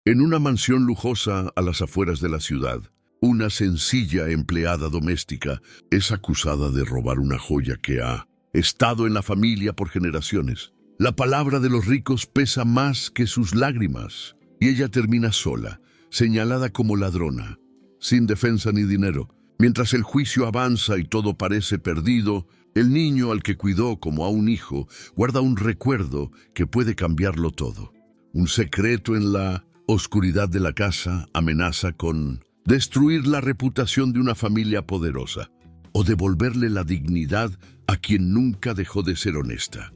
En una mansión lujosa a las afueras de la ciudad, una sencilla empleada doméstica es acusada de robar una joya que ha estado en la familia por generaciones. La palabra de los ricos pesa más que sus lágrimas, y ella termina sola, señalada como ladrona, sin defensa ni dinero. Mientras el juicio avanza y todo parece perdido, el niño al que cuidó como a un hijo guarda un recuerdo que puede cambiarlo todo. Un secreto en la oscuridad de la casa amenaza con destruir la reputación de una familia poderosa o devolverle la dignidad a quien nunca dejó de ser honesta.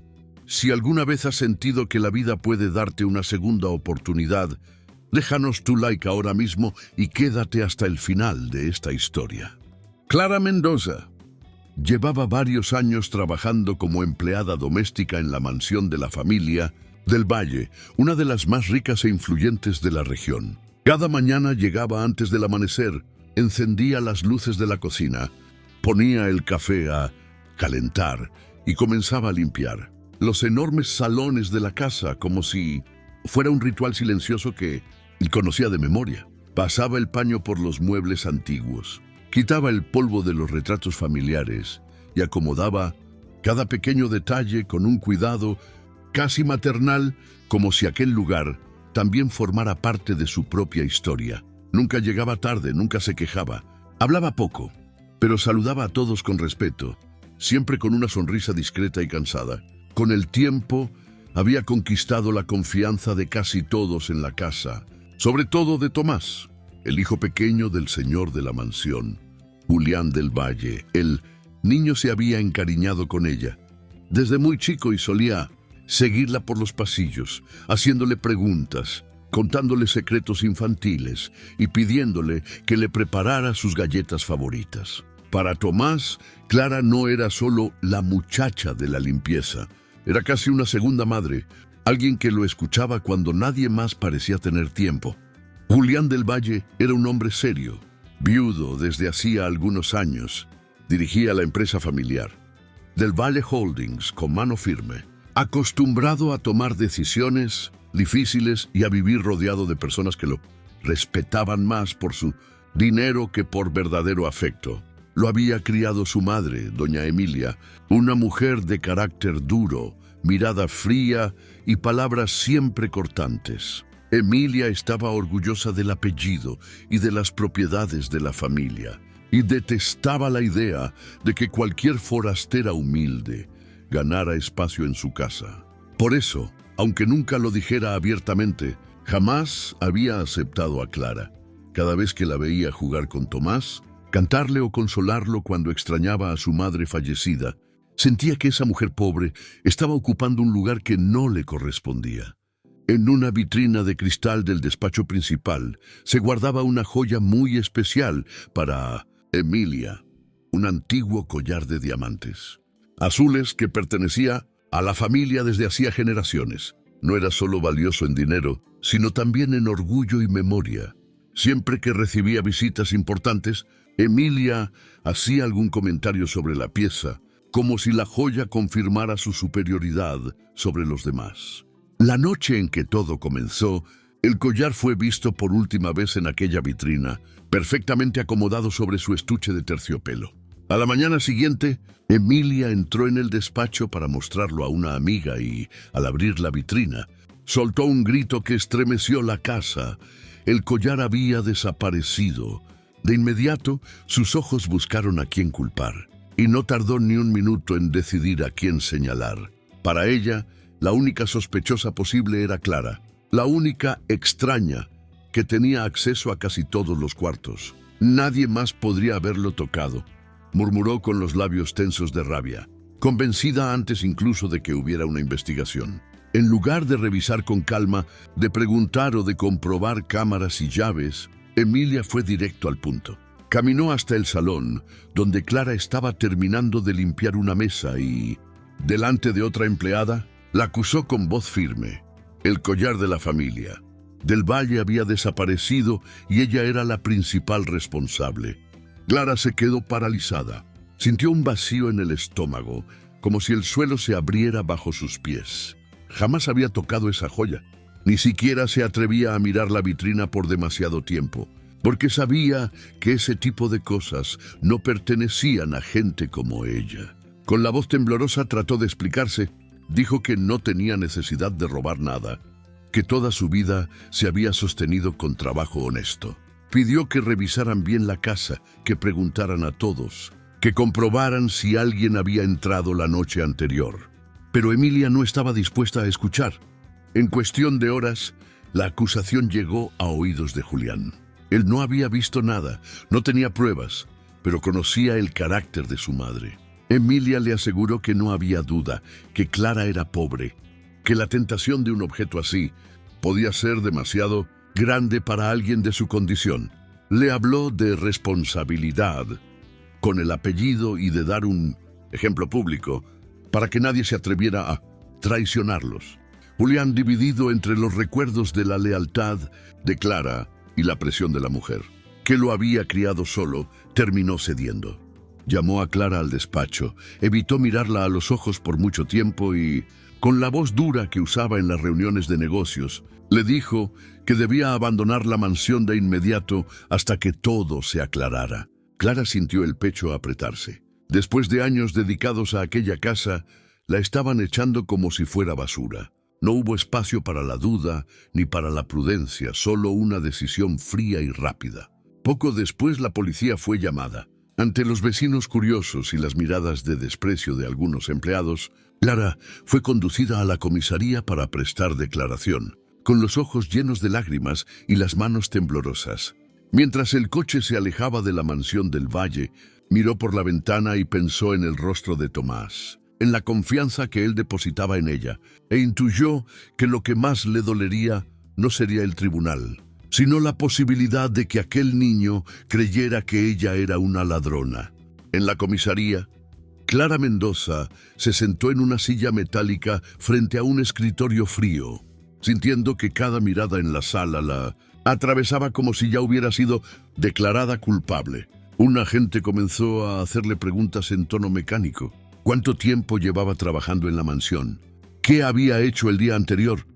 Si alguna vez has sentido que la vida puede darte una segunda oportunidad, déjanos tu like ahora mismo y quédate hasta el final de esta historia. Clara Mendoza llevaba varios años trabajando como empleada doméstica en la mansión de la familia del Valle, una de las más ricas e influyentes de la región. Cada mañana llegaba antes del amanecer, encendía las luces de la cocina, ponía el café a calentar y comenzaba a limpiar los enormes salones de la casa como si fuera un ritual silencioso que conocía de memoria. Pasaba el paño por los muebles antiguos, quitaba el polvo de los retratos familiares y acomodaba cada pequeño detalle con un cuidado casi maternal, como si aquel lugar también formara parte de su propia historia. Nunca llegaba tarde, nunca se quejaba. Hablaba poco, pero saludaba a todos con respeto, siempre con una sonrisa discreta y cansada. Con el tiempo, había conquistado la confianza de casi todos en la casa, sobre todo de Tomás, el hijo pequeño del señor de la mansión, Julián del Valle. El niño se había encariñado con ella desde muy chico y solía seguirla por los pasillos, haciéndole preguntas, contándole secretos infantiles y pidiéndole que le preparara sus galletas favoritas. Para Tomás, Clara no era solo la muchacha de la limpieza, era casi una segunda madre, alguien que lo escuchaba cuando nadie más parecía tener tiempo. Julián del Valle era un hombre serio, viudo desde hacía algunos años. Dirigía la empresa familiar, Del Valle Holdings, con mano firme, acostumbrado a tomar decisiones difíciles y a vivir rodeado de personas que lo respetaban más por su dinero que por verdadero afecto. Lo había criado su madre, doña Emilia, una mujer de carácter duro, mirada fría y palabras siempre cortantes. Emilia estaba orgullosa del apellido y de las propiedades de la familia, y detestaba la idea de que cualquier forastera humilde ganara espacio en su casa. Por eso, aunque nunca lo dijera abiertamente, jamás había aceptado a Clara. Cada vez que la veía jugar con Tomás, cantarle o consolarlo cuando extrañaba a su madre fallecida, sentía que esa mujer pobre estaba ocupando un lugar que no le correspondía. En una vitrina de cristal del despacho principal se guardaba una joya muy especial para Emilia, un antiguo collar de diamantes azules que pertenecía a la familia desde hacía generaciones. No era solo valioso en dinero, sino también en orgullo y memoria. Siempre que recibía visitas importantes, Emilia hacía algún comentario sobre la pieza, como si la joya confirmara su superioridad sobre los demás. La noche en que todo comenzó, el collar fue visto por última vez en aquella vitrina, perfectamente acomodado sobre su estuche de terciopelo. A la mañana siguiente, Emilia entró en el despacho para mostrarlo a una amiga y, al abrir la vitrina, soltó un grito que estremeció la casa. El collar había desaparecido. De inmediato, sus ojos buscaron a quién culpar, y no tardó ni un minuto en decidir a quién señalar. Para ella, la única sospechosa posible era Clara, la única extraña que tenía acceso a casi todos los cuartos. Nadie más podría haberlo tocado, murmuró con los labios tensos de rabia, convencida antes incluso de que hubiera una investigación. En lugar de revisar con calma, de preguntar o de comprobar cámaras y llaves, Emilia fue directo al punto. Caminó hasta el salón, donde Clara estaba terminando de limpiar una mesa y, delante de otra empleada, la acusó con voz firme. El collar de la familia Del Valle había desaparecido y ella era la principal responsable. Clara se quedó paralizada. Sintió un vacío en el estómago, como si el suelo se abriera bajo sus pies. Jamás había tocado esa joya. Ni siquiera se atrevía a mirar la vitrina por demasiado tiempo, porque sabía que ese tipo de cosas no pertenecían a gente como ella. Con la voz temblorosa trató de explicarse. Dijo que no tenía necesidad de robar nada, que toda su vida se había sostenido con trabajo honesto. Pidió que revisaran bien la casa, que preguntaran a todos, que comprobaran si alguien había entrado la noche anterior. Pero Emilia no estaba dispuesta a escuchar. En cuestión de horas, la acusación llegó a oídos de Julián. Él no había visto nada, no tenía pruebas, pero conocía el carácter de su madre. Emilia le aseguró que no había duda, que Clara era pobre, que la tentación de un objeto así podía ser demasiado grande para alguien de su condición. Le habló de responsabilidad con el apellido y de dar un ejemplo público para que nadie se atreviera a traicionarlos. Julián, dividido entre los recuerdos de la lealtad de Clara y la presión de la mujer, que lo había criado solo, terminó cediendo. Llamó a Clara al despacho, evitó mirarla a los ojos por mucho tiempo y, con la voz dura que usaba en las reuniones de negocios, le dijo que debía abandonar la mansión de inmediato hasta que todo se aclarara. Clara sintió el pecho apretarse. Después de años dedicados a aquella casa, la estaban echando como si fuera basura. No hubo espacio para la duda ni para la prudencia, solo una decisión fría y rápida. Poco después la policía fue llamada. Ante los vecinos curiosos y las miradas de desprecio de algunos empleados, Clara fue conducida a la comisaría para prestar declaración, con los ojos llenos de lágrimas y las manos temblorosas. Mientras el coche se alejaba de la mansión del Valle, miró por la ventana y pensó en el rostro de Tomás, en la confianza que él depositaba en ella, e intuyó que lo que más le dolería no sería el tribunal, sino la posibilidad de que aquel niño creyera que ella era una ladrona. En la comisaría, Clara Mendoza se sentó en una silla metálica frente a un escritorio frío, sintiendo que cada mirada en la sala la atravesaba como si ya hubiera sido declarada culpable. Un agente comenzó a hacerle preguntas en tono mecánico. ¿Cuánto tiempo llevaba trabajando en la mansión? ¿Qué había hecho el día anterior?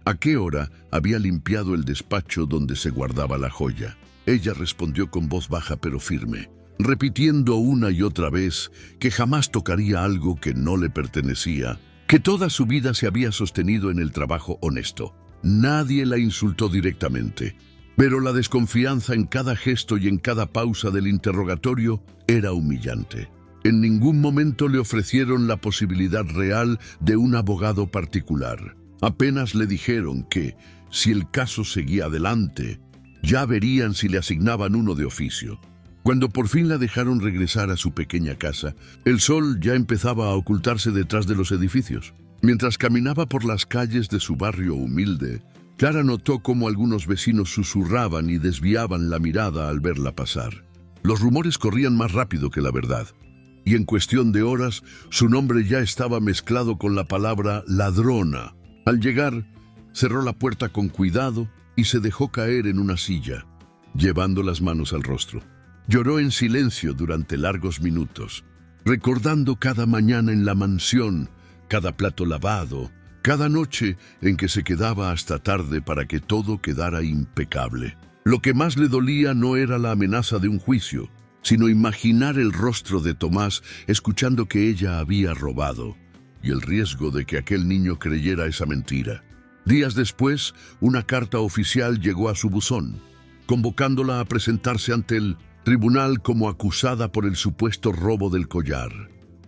¿A qué hora había limpiado el despacho donde se guardaba la joya? Ella respondió con voz baja pero firme, repitiendo una y otra vez que jamás tocaría algo que no le pertenecía, que toda su vida se había sostenido en el trabajo honesto. Nadie la insultó directamente, pero la desconfianza en cada gesto y en cada pausa del interrogatorio era humillante. En ningún momento le ofrecieron la posibilidad real de un abogado particular. Apenas le dijeron que, si el caso seguía adelante, ya verían si le asignaban uno de oficio. Cuando por fin la dejaron regresar a su pequeña casa, el sol ya empezaba a ocultarse detrás de los edificios. Mientras caminaba por las calles de su barrio humilde, Clara notó cómo algunos vecinos susurraban y desviaban la mirada al verla pasar. Los rumores corrían más rápido que la verdad, y en cuestión de horas su nombre ya estaba mezclado con la palabra ladrona. Al llegar, cerró la puerta con cuidado y se dejó caer en una silla, llevando las manos al rostro. Lloró en silencio durante largos minutos, recordando cada mañana en la mansión, cada plato lavado, cada noche en que se quedaba hasta tarde para que todo quedara impecable. Lo que más le dolía no era la amenaza de un juicio, sino imaginar el rostro de Tomás escuchando que ella había robado, y el riesgo de que aquel niño creyera esa mentira. Días después, una carta oficial llegó a su buzón, convocándola a presentarse ante el tribunal como acusada por el supuesto robo del collar.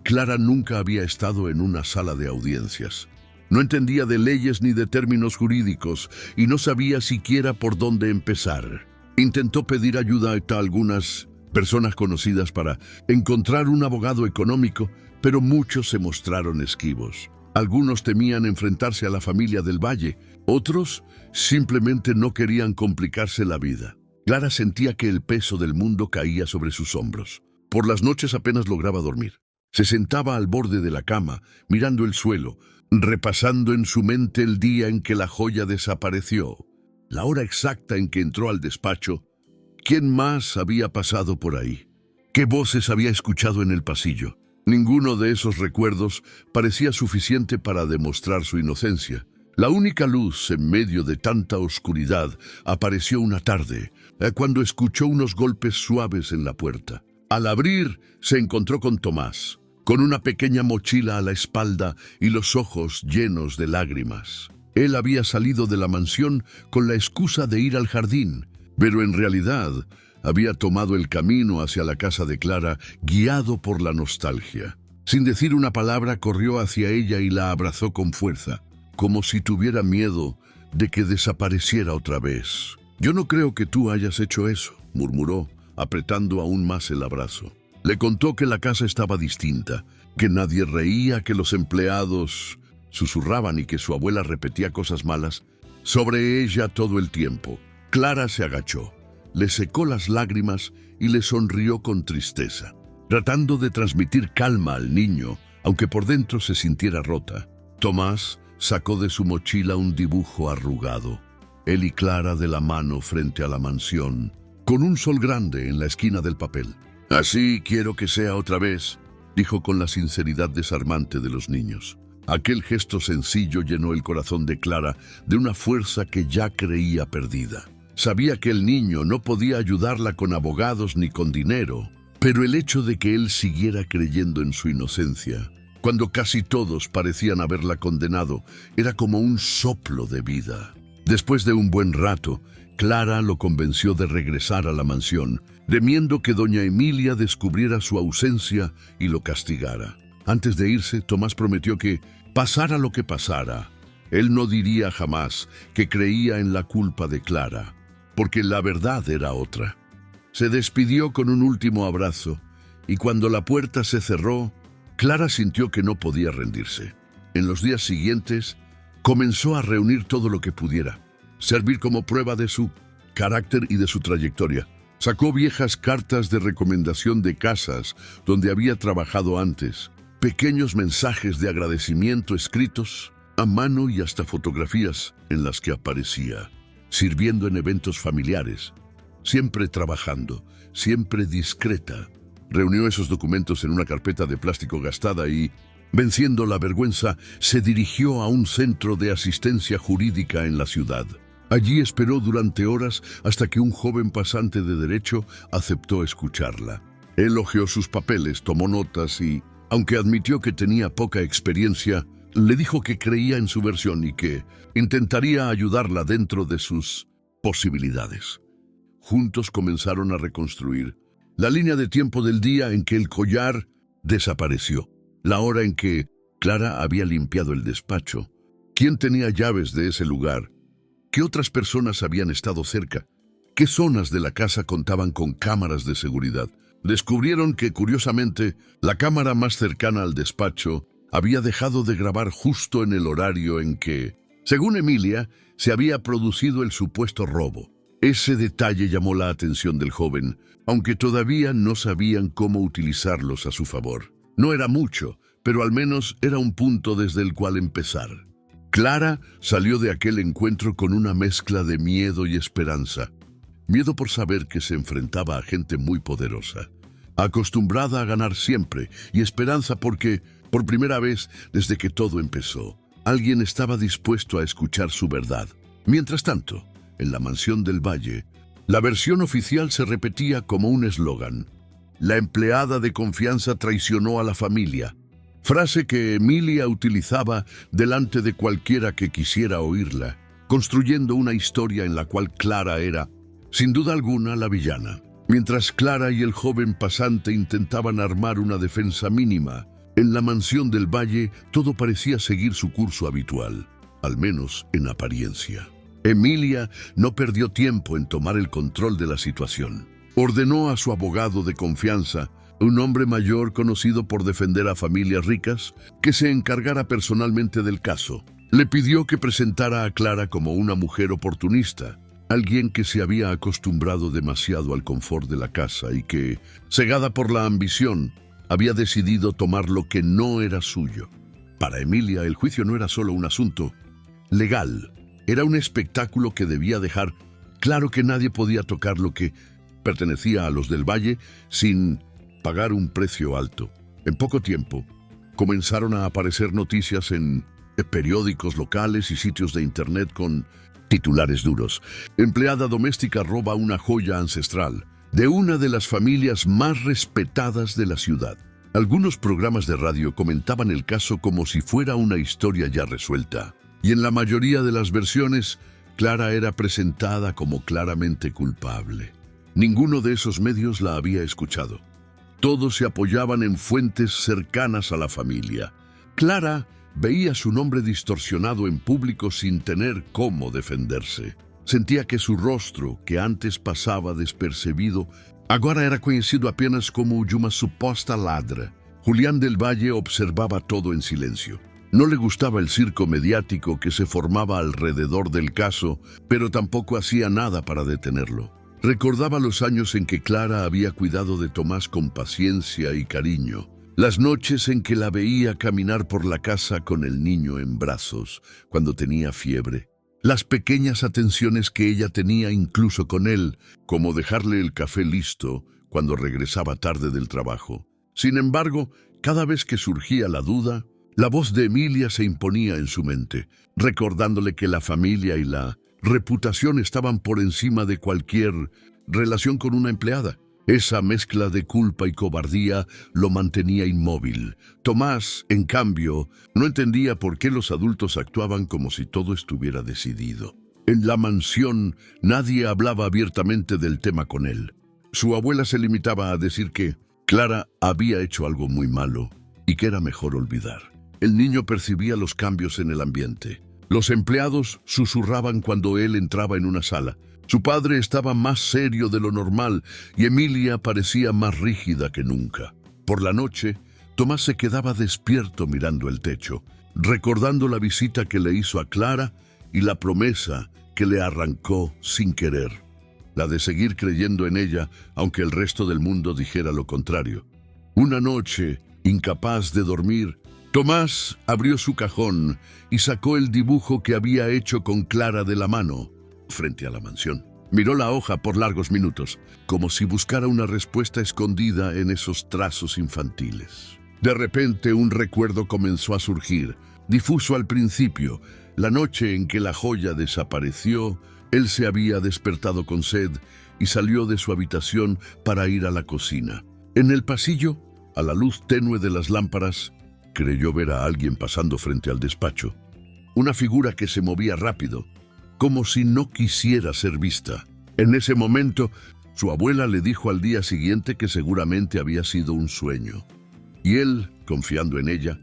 Clara nunca había estado en una sala de audiencias. No entendía de leyes ni de términos jurídicos y no sabía siquiera por dónde empezar. Intentó pedir ayuda a algunas personas conocidas para encontrar un abogado económico, pero muchos se mostraron esquivos. Algunos temían enfrentarse a la familia del Valle, otros simplemente no querían complicarse la vida. Clara sentía que el peso del mundo caía sobre sus hombros. Por las noches apenas lograba dormir. Se sentaba al borde de la cama, mirando el suelo, repasando en su mente el día en que la joya desapareció, la hora exacta en que entró al despacho. ¿Quién más había pasado por ahí? ¿Qué voces había escuchado en el pasillo? Ninguno de esos recuerdos parecía suficiente para demostrar su inocencia. La única luz en medio de tanta oscuridad apareció una tarde, cuando escuchó unos golpes suaves en la puerta. Al abrir, se encontró con Tomás, con una pequeña mochila a la espalda y los ojos llenos de lágrimas. Él había salido de la mansión con la excusa de ir al jardín, pero en realidad había tomado el camino hacia la casa de Clara, guiado por la nostalgia. Sin decir una palabra, corrió hacia ella y la abrazó con fuerza, como si tuviera miedo de que desapareciera otra vez. «Yo no creo que tú hayas hecho eso», murmuró, apretando aún más el abrazo. Le contó que la casa estaba distinta, que nadie reía, que los empleados susurraban y que su abuela repetía cosas malas sobre ella todo el tiempo. Clara se agachó, le secó las lágrimas y le sonrió con tristeza, tratando de transmitir calma al niño, aunque por dentro se sintiera rota. Tomás sacó de su mochila un dibujo arrugado. Él y Clara de la mano frente a la mansión, con un sol grande en la esquina del papel. «Así quiero que sea otra vez», dijo con la sinceridad desarmante de los niños. Aquel gesto sencillo llenó el corazón de Clara de una fuerza que ya creía perdida. Sabía que el niño no podía ayudarla con abogados ni con dinero, pero el hecho de que él siguiera creyendo en su inocencia, cuando casi todos parecían haberla condenado, era como un soplo de vida. Después de un buen rato, Clara lo convenció de regresar a la mansión, temiendo que doña Emilia descubriera su ausencia y lo castigara. Antes de irse, Tomás prometió que, pasara lo que pasara, él no diría jamás que creía en la culpa de Clara, porque la verdad era otra. Se despidió con un último abrazo, y cuando la puerta se cerró, Clara sintió que no podía rendirse. En los días siguientes, comenzó a reunir todo lo que pudiera, servir como prueba de su carácter y de su trayectoria. Sacó viejas cartas de recomendación de casas donde había trabajado antes, pequeños mensajes de agradecimiento escritos a mano y hasta fotografías en las que aparecía, sirviendo en eventos familiares, siempre trabajando, siempre discreta. Reunió esos documentos en una carpeta de plástico gastada y, venciendo la vergüenza, se dirigió a un centro de asistencia jurídica en la ciudad. Allí esperó durante horas hasta que un joven pasante de derecho aceptó escucharla. Elogió sus papeles, tomó notas y, aunque admitió que tenía poca experiencia, le dijo que creía en su versión y que intentaría ayudarla dentro de sus posibilidades. Juntos comenzaron a reconstruir la línea de tiempo del día en que el collar desapareció, la hora en que Clara había limpiado el despacho, quién tenía llaves de ese lugar, qué otras personas habían estado cerca, qué zonas de la casa contaban con cámaras de seguridad. Descubrieron que, curiosamente, la cámara más cercana al despacho había dejado de grabar justo en el horario en que, según Emilia, se había producido el supuesto robo. Ese detalle llamó la atención del joven, aunque todavía no sabían cómo utilizarlos a su favor. No era mucho, pero al menos era un punto desde el cual empezar. Clara salió de aquel encuentro con una mezcla de miedo y esperanza. Miedo por saber que se enfrentaba a gente muy poderosa, acostumbrada a ganar siempre, y esperanza porque, por primera vez desde que todo empezó, alguien estaba dispuesto a escuchar su verdad. Mientras tanto, en la mansión del Valle, la versión oficial se repetía como un eslogan: «La empleada de confianza traicionó a la familia», frase que Emilia utilizaba delante de cualquiera que quisiera oírla, construyendo una historia en la cual Clara era, sin duda alguna, la villana. Mientras Clara y el joven pasante intentaban armar una defensa mínima, en la mansión del Valle todo parecía seguir su curso habitual, al menos en apariencia. Emilia no perdió tiempo en tomar el control de la situación. Ordenó a su abogado de confianza, un hombre mayor conocido por defender a familias ricas, que se encargara personalmente del caso. Le pidió que presentara a Clara como una mujer oportunista, alguien que se había acostumbrado demasiado al confort de la casa y que, cegada por la ambición, había decidido tomar lo que no era suyo. Para Emilia, el juicio no era solo un asunto legal, era un espectáculo que debía dejar claro que nadie podía tocar lo que pertenecía a los del Valle sin pagar un precio alto. En poco tiempo, comenzaron a aparecer noticias en periódicos locales y sitios de internet con titulares duros. Empleada doméstica roba una joya ancestral de una de las familias más respetadas de la ciudad. Algunos programas de radio comentaban el caso como si fuera una historia ya resuelta, y en la mayoría de las versiones, Clara era presentada como claramente culpable. Ninguno de esos medios la había escuchado. Todos se apoyaban en fuentes cercanas a la familia. Clara veía su nombre distorsionado en público sin tener cómo defenderse. Sentía que su rostro, que antes pasaba despercebido, agora era conhecido apenas como o de uma suposta ladra. Julián del Valle observaba todo en silencio. No le gustaba el circo mediático que se formaba alrededor del caso, pero tampoco hacía nada para detenerlo. Recordaba los años en que Clara había cuidado de Tomás con paciencia y cariño, las noches en que la veía caminar por la casa con el niño en brazos cuando tenía fiebre, las pequeñas atenciones que ella tenía incluso con él, como dejarle el café listo cuando regresaba tarde del trabajo. Sin embargo, cada vez que surgía la duda, la voz de Emilia se imponía en su mente, recordándole que la familia y la reputación estaban por encima de cualquier relación con una empleada. Esa mezcla de culpa y cobardía lo mantenía inmóvil. Tomás, en cambio, no entendía por qué los adultos actuaban como si todo estuviera decidido. En la mansión nadie hablaba abiertamente del tema con él. Su abuela se limitaba a decir que Clara había hecho algo muy malo y que era mejor olvidar. El niño percibía los cambios en el ambiente. Los empleados susurraban cuando él entraba en una sala. Su padre estaba más serio de lo normal y Emilia parecía más rígida que nunca. Por la noche, Tomás se quedaba despierto mirando el techo, recordando la visita que le hizo a Clara y la promesa que le arrancó sin querer, la de seguir creyendo en ella aunque el resto del mundo dijera lo contrario. Una noche, incapaz de dormir, Tomás abrió su cajón y sacó el dibujo que había hecho con Clara de la mano frente a la mansión. Miró la hoja por largos minutos, como si buscara una respuesta escondida en esos trazos infantiles. De repente un recuerdo comenzó a surgir, difuso al principio. La noche en que la joya desapareció, él se había despertado con sed y salió de su habitación para ir a la cocina. En el pasillo, a la luz tenue de las lámparas, creyó ver a alguien pasando frente al despacho. Una figura que se movía rápido, como si no quisiera ser vista. En ese momento, su abuela le dijo al día siguiente que seguramente había sido un sueño. Y él, confiando en ella,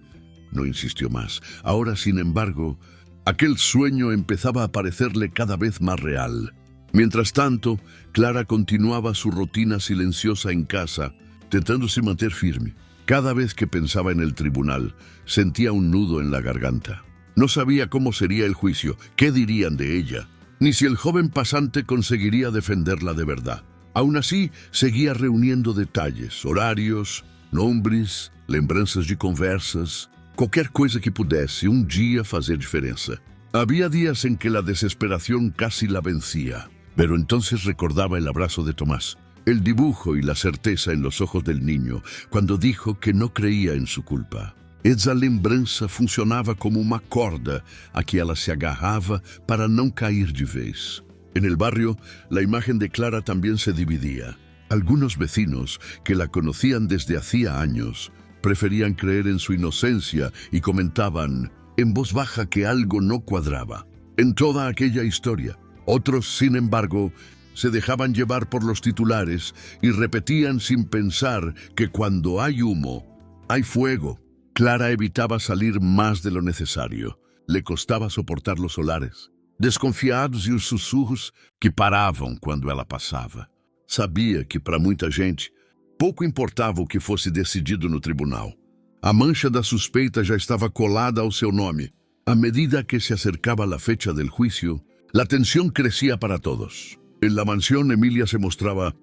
no insistió más. Ahora, sin embargo, aquel sueño empezaba a parecerle cada vez más real. Mientras tanto, Clara continuaba su rutina silenciosa en casa, intentándose mantener firme. Cada vez que pensaba en el tribunal, sentía un nudo en la garganta. No sabía cómo sería el juicio, qué dirían de ella, ni si el joven pasante conseguiría defenderla de verdad. Aún así, seguía reuniendo detalles, horarios, nombres, lembranças de conversas, qualquer coisa que pudesse un día fazer diferença. Había días en que la desesperación casi la vencía, pero entonces recordaba el abrazo de Tomás, el dibujo y la certeza en los ojos del niño cuando dijo que no creía en su culpa. Essa lembrança funcionava como uma corda a que ela se agarrava para não cair de vez. En el barrio, la imagen de Clara también se dividía. Algunos vecinos, que la conocían desde hacía años, preferían creer en su inocencia y comentaban en voz baja que algo no cuadraba en toda aquella historia. Otros, sin embargo, se dejaban llevar por los titulares y repetían sin pensar que cuando hay humo, hay fuego. Clara evitaba salir más de lo necesario. Le costaba soportar los solares, desconfiados e os sussurros que paravam quando ela passava. Sabia que, para muita gente, pouco importava o que fosse decidido no tribunal. A mancha da suspeita já estava colada ao seu nome. A medida que se acercaba la fecha del juicio, la tensión crecía para todos. En la mansión, Emilia se mostraba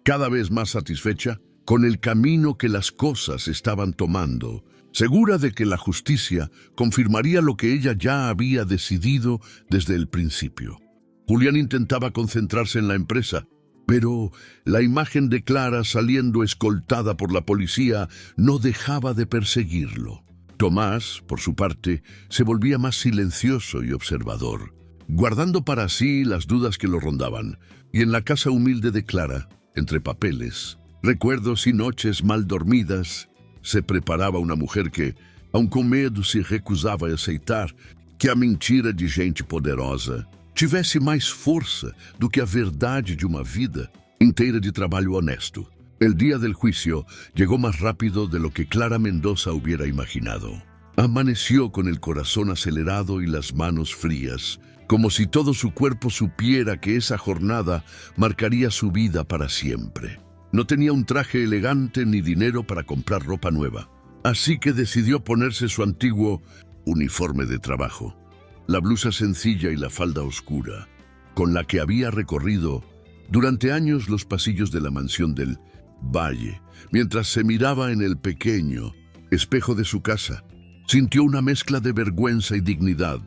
cada vez más satisfecha con el camino que las cosas estaban tomando, segura de que la justicia confirmaría lo que ella ya había decidido desde el principio. Julián intentaba concentrarse en la empresa, pero la imagen de Clara saliendo escoltada por la policía no dejaba de perseguirlo. Tomás, por su parte, se volvía más silencioso y observador, guardando para sí las dudas que lo rondaban. Y en la casa humilde de Clara, entre papeles, recuerdos y noches mal dormidas, se preparava uma mulher que, com medo, se recusava a aceitar que a mentira de gente poderosa tivesse mais força do que a verdade de uma vida inteira de trabalho honesto. El día del juicio llegó más rápido de lo que Clara Mendoza hubiera imaginado. Amaneció con el corazón acelerado y las manos frías, como si todo su cuerpo supiera que esa jornada marcaría su vida para siempre. No tenía un traje elegante ni dinero para comprar ropa nueva, así que decidió ponerse su antiguo uniforme de trabajo, la blusa sencilla y la falda oscura, con la que había recorrido durante años los pasillos de la mansión del Valle. Mientras se miraba en el pequeño espejo de su casa, sintió una mezcla de vergüenza y dignidad.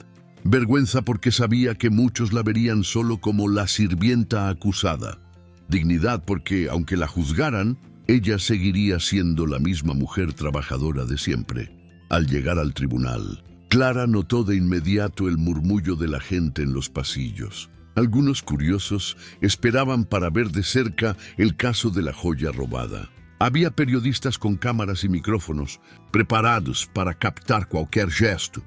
Vergüenza porque sabía que muchos la verían solo como la sirvienta acusada. Dignidad porque, aunque la juzgaran, ella seguiría siendo la misma mujer trabajadora de siempre. Al llegar al tribunal, Clara notó de inmediato el murmullo de la gente en los pasillos. Algunos curiosos esperaban para ver de cerca el caso de la joya robada. Había periodistas con cámaras y micrófonos preparados para captar cualquier gesto,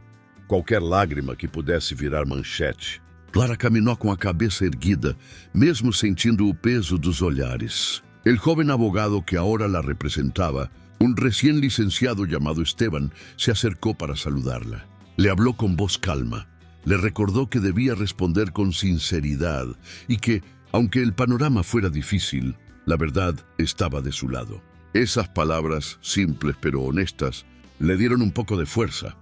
qualquer lágrima que pudesse virar manchete. Clara caminhou com a cabeça erguida, mesmo sentindo o peso dos olhares. El joven abogado que ahora la representaba, un recién licenciado llamado Esteban, se acercó para saludarla. Le habló con voz calma. Le recordó que debía responder con sinceridad y que, aunque el panorama fuera difícil, la verdad estaba de su lado. Esas palabras, simples pero honestas, le dieron un poco de fuerza.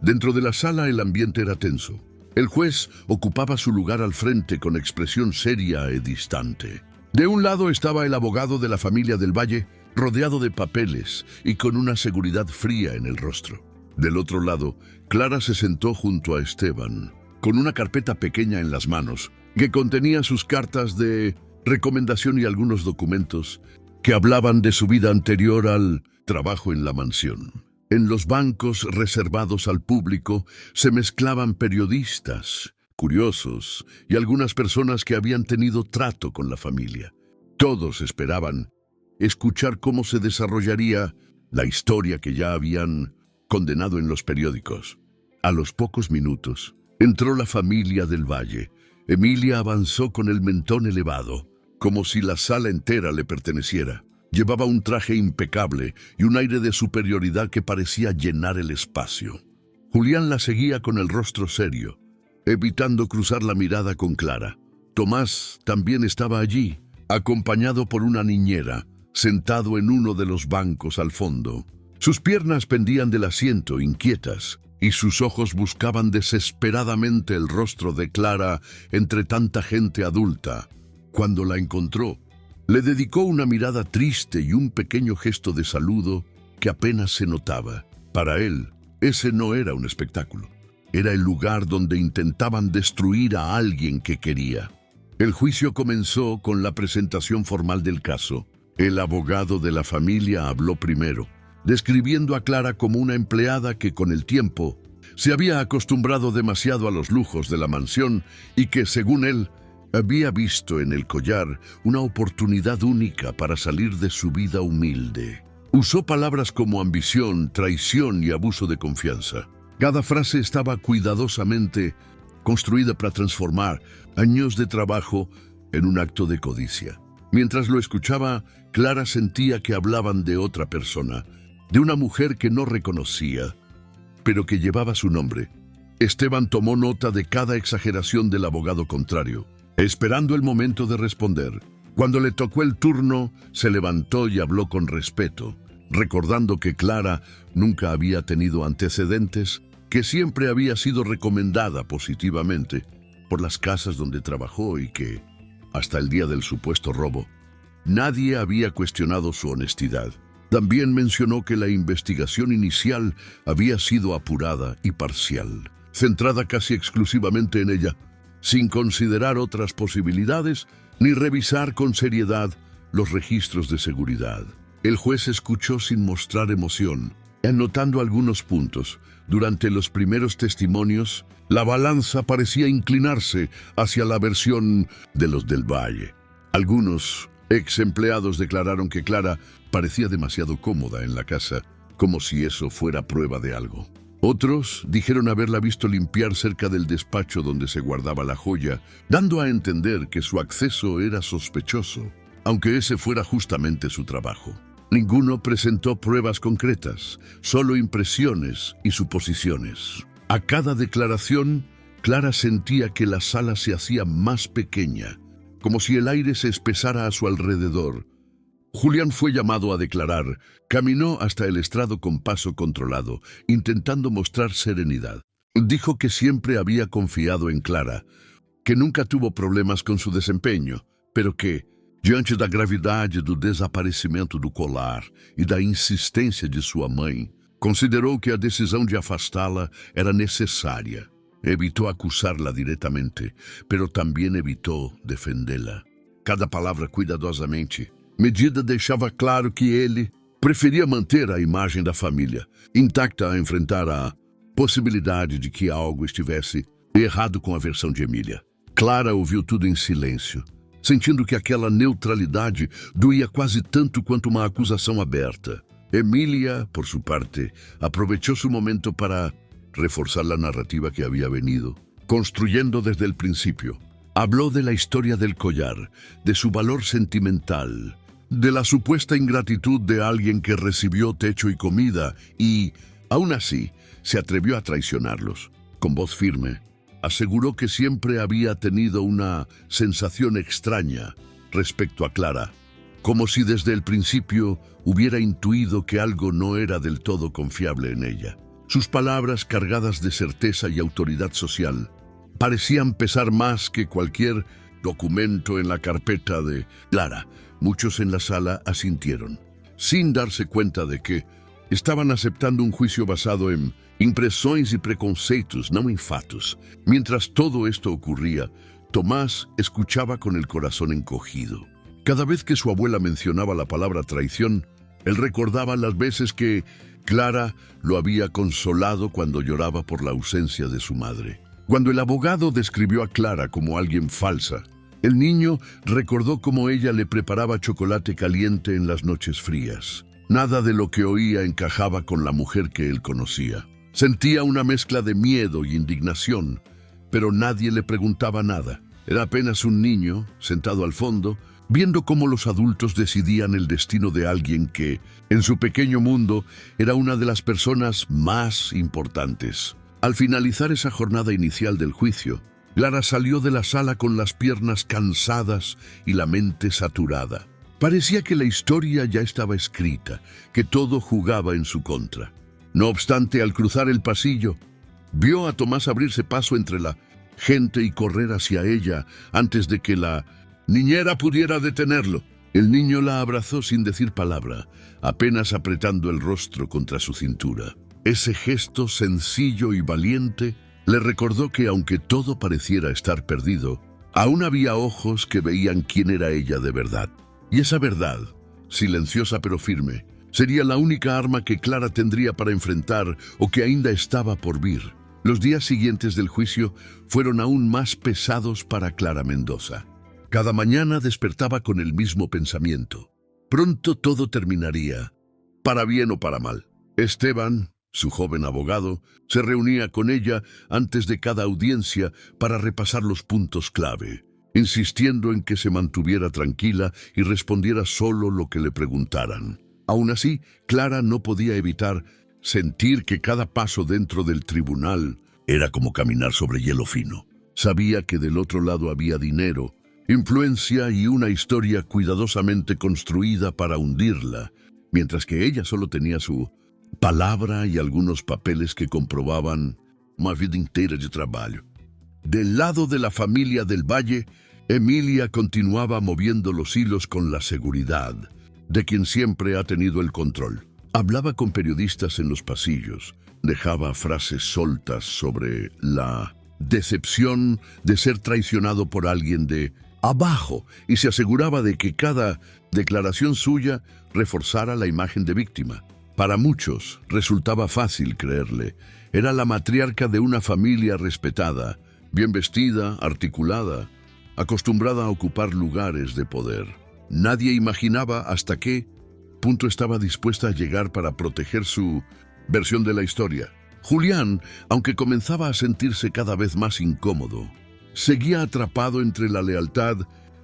Dentro de la sala el ambiente era tenso. El juez ocupaba su lugar al frente con expresión seria y distante. De un lado estaba el abogado de la familia del Valle, rodeado de papeles y con una seguridad fría en el rostro. Del otro lado, Clara se sentó junto a Esteban, con una carpeta pequeña en las manos, que contenía sus cartas de recomendación y algunos documentos que hablaban de su vida anterior al trabajo en la mansión. En los bancos reservados al público se mezclaban periodistas, curiosos y algunas personas que habían tenido trato con la familia. Todos esperaban escuchar cómo se desarrollaría la historia que ya habían condenado en los periódicos. A los pocos minutos, entró la familia del Valle. Emilia avanzó con el mentón elevado, como si la sala entera le perteneciera. Llevaba un traje impecable y un aire de superioridad que parecía llenar el espacio. Julián la seguía con el rostro serio, evitando cruzar la mirada con Clara. Tomás también estaba allí, acompañado por una niñera, sentado en uno de los bancos al fondo. Sus piernas pendían del asiento, inquietas, y sus ojos buscaban desesperadamente el rostro de Clara entre tanta gente adulta. Cuando la encontró, le dedicó una mirada triste y un pequeño gesto de saludo que apenas se notaba. Para él, ese no era un espectáculo. Era el lugar donde intentaban destruir a alguien que quería. El juicio comenzó con la presentación formal del caso. El abogado de la familia habló primero, describiendo a Clara como una empleada que con el tiempo se había acostumbrado demasiado a los lujos de la mansión y que, según él, había visto en el collar una oportunidad única para salir de su vida humilde. Usó palabras como ambición, traición y abuso de confianza. Cada frase estaba cuidadosamente construida para transformar años de trabajo en un acto de codicia. Mientras lo escuchaba, Clara sentía que hablaban de otra persona, de una mujer que no reconocía, pero que llevaba su nombre. Esteban tomó nota de cada exageración del abogado contrario, esperando el momento de responder. Cuando le tocó el turno, se levantó y habló con respeto, recordando que Clara nunca había tenido antecedentes, que siempre había sido recomendada positivamente por las casas donde trabajó y que, hasta el día del supuesto robo, nadie había cuestionado su honestidad. También mencionó que la investigación inicial había sido apurada y parcial, centrada casi exclusivamente en ella, sin considerar otras posibilidades ni revisar con seriedad los registros de seguridad. El juez escuchó sin mostrar emoción. Anotando algunos puntos, durante los primeros testimonios, la balanza parecía inclinarse hacia la versión de los del Valle. Algunos ex empleados declararon que Clara parecía demasiado cómoda en la casa, como si eso fuera prueba de algo. Otros dijeron haberla visto limpiar cerca del despacho donde se guardaba la joya, dando a entender que su acceso era sospechoso, aunque ese fuera justamente su trabajo. Ninguno presentó pruebas concretas, solo impresiones y suposiciones. A cada declaración, Clara sentía que la sala se hacía más pequeña, como si el aire se espesara a su alrededor. Julián fue llamado a declarar. Caminó hasta el estrado con paso controlado, intentando mostrar serenidad. Dijo que siempre había confiado en Clara, que nunca tuvo problemas con su desempeño, pero que, diante da gravidade do desaparecimento do colar e da insistência de sua mãe, considerou que a decisão de afastá-la era necessária. Evitou acusá-la diretamente, pero também evitou defendê-la. Cada palavra cuidadosamente. Medida deixava claro que ele preferia manter a imagem da família, intacta a enfrentar a possibilidade de que algo estivesse errado com a versão de Emília. Clara ouviu tudo em silêncio, sentindo que aquela neutralidade doía quase tanto quanto uma acusação aberta. Emília, por sua parte, aprovechou seu momento para reforzar a narrativa que havia venido construyendo desde el principio. Habló de la historia del collar, de su valor sentimental, de la supuesta ingratitud de alguien que recibió techo y comida y, aún así, se atrevió a traicionarlos. Con voz firme, aseguró que siempre había tenido una sensación extraña respecto a Clara, como si desde el principio hubiera intuido que algo no era del todo confiable en ella. Sus palabras, cargadas de certeza y autoridad social, parecían pesar más que cualquier documento en la carpeta de Clara. Muchos en la sala asintieron, sin darse cuenta de que estaban aceptando un juicio basado en impressões y preconceitos, no en fatos. Mientras todo esto ocurría, Tomás escuchaba con el corazón encogido. Cada vez que su abuela mencionaba la palabra traición, él recordaba las veces que Clara lo había consolado cuando lloraba por la ausencia de su madre. Cuando el abogado describió a Clara como alguien falsa, el niño recordó cómo ella le preparaba chocolate caliente en las noches frías. Nada de lo que oía encajaba con la mujer que él conocía. Sentía una mezcla de miedo y indignación, pero nadie le preguntaba nada. Era apenas un niño, sentado al fondo, viendo cómo los adultos decidían el destino de alguien que, en su pequeño mundo, era una de las personas más importantes. Al finalizar esa jornada inicial del juicio, Clara salió de la sala con las piernas cansadas y la mente saturada. Parecía que la historia ya estaba escrita, que todo jugaba en su contra. No obstante, al cruzar el pasillo, vio a Tomás abrirse paso entre la gente y correr hacia ella antes de que la niñera pudiera detenerlo. El niño la abrazó sin decir palabra, apenas apretando el rostro contra su cintura. Ese gesto sencillo y valiente le recordó que aunque todo pareciera estar perdido, aún había ojos que veían quién era ella de verdad. Y esa verdad, silenciosa pero firme, sería la única arma que Clara tendría para enfrentar o que ainda estaba por vir. Los días siguientes del juicio fueron aún más pesados para Clara Mendoza. Cada mañana despertaba con el mismo pensamiento. Pronto todo terminaría, para bien o para mal. Esteban, su joven abogado, se reunía con ella antes de cada audiencia para repasar los puntos clave, insistiendo en que se mantuviera tranquila y respondiera solo lo que le preguntaran. Aún así, Clara no podía evitar sentir que cada paso dentro del tribunal era como caminar sobre hielo fino. Sabía que del otro lado había dinero, influencia y una historia cuidadosamente construida para hundirla, mientras que ella solo tenía su palabra y algunos papeles que comprobaban una vida entera de trabajo. Del lado de la familia del Valle, Emília continuaba moviendo los hilos con la seguridad de quien siempre ha tenido el control. Hablaba con periodistas en los pasillos, dejaba frases soltas sobre la decepción de ser traicionado por alguien de abajo y se aseguraba de que cada declaración suya reforzara la imagen de víctima. Para muchos resultaba fácil creerle. Era la matriarca de una familia respetada, bien vestida, articulada, acostumbrada a ocupar lugares de poder. Nadie imaginaba hasta qué punto estaba dispuesta a llegar para proteger su versión de la historia. Julián, aunque comenzaba a sentirse cada vez más incómodo, seguía atrapado entre la lealtad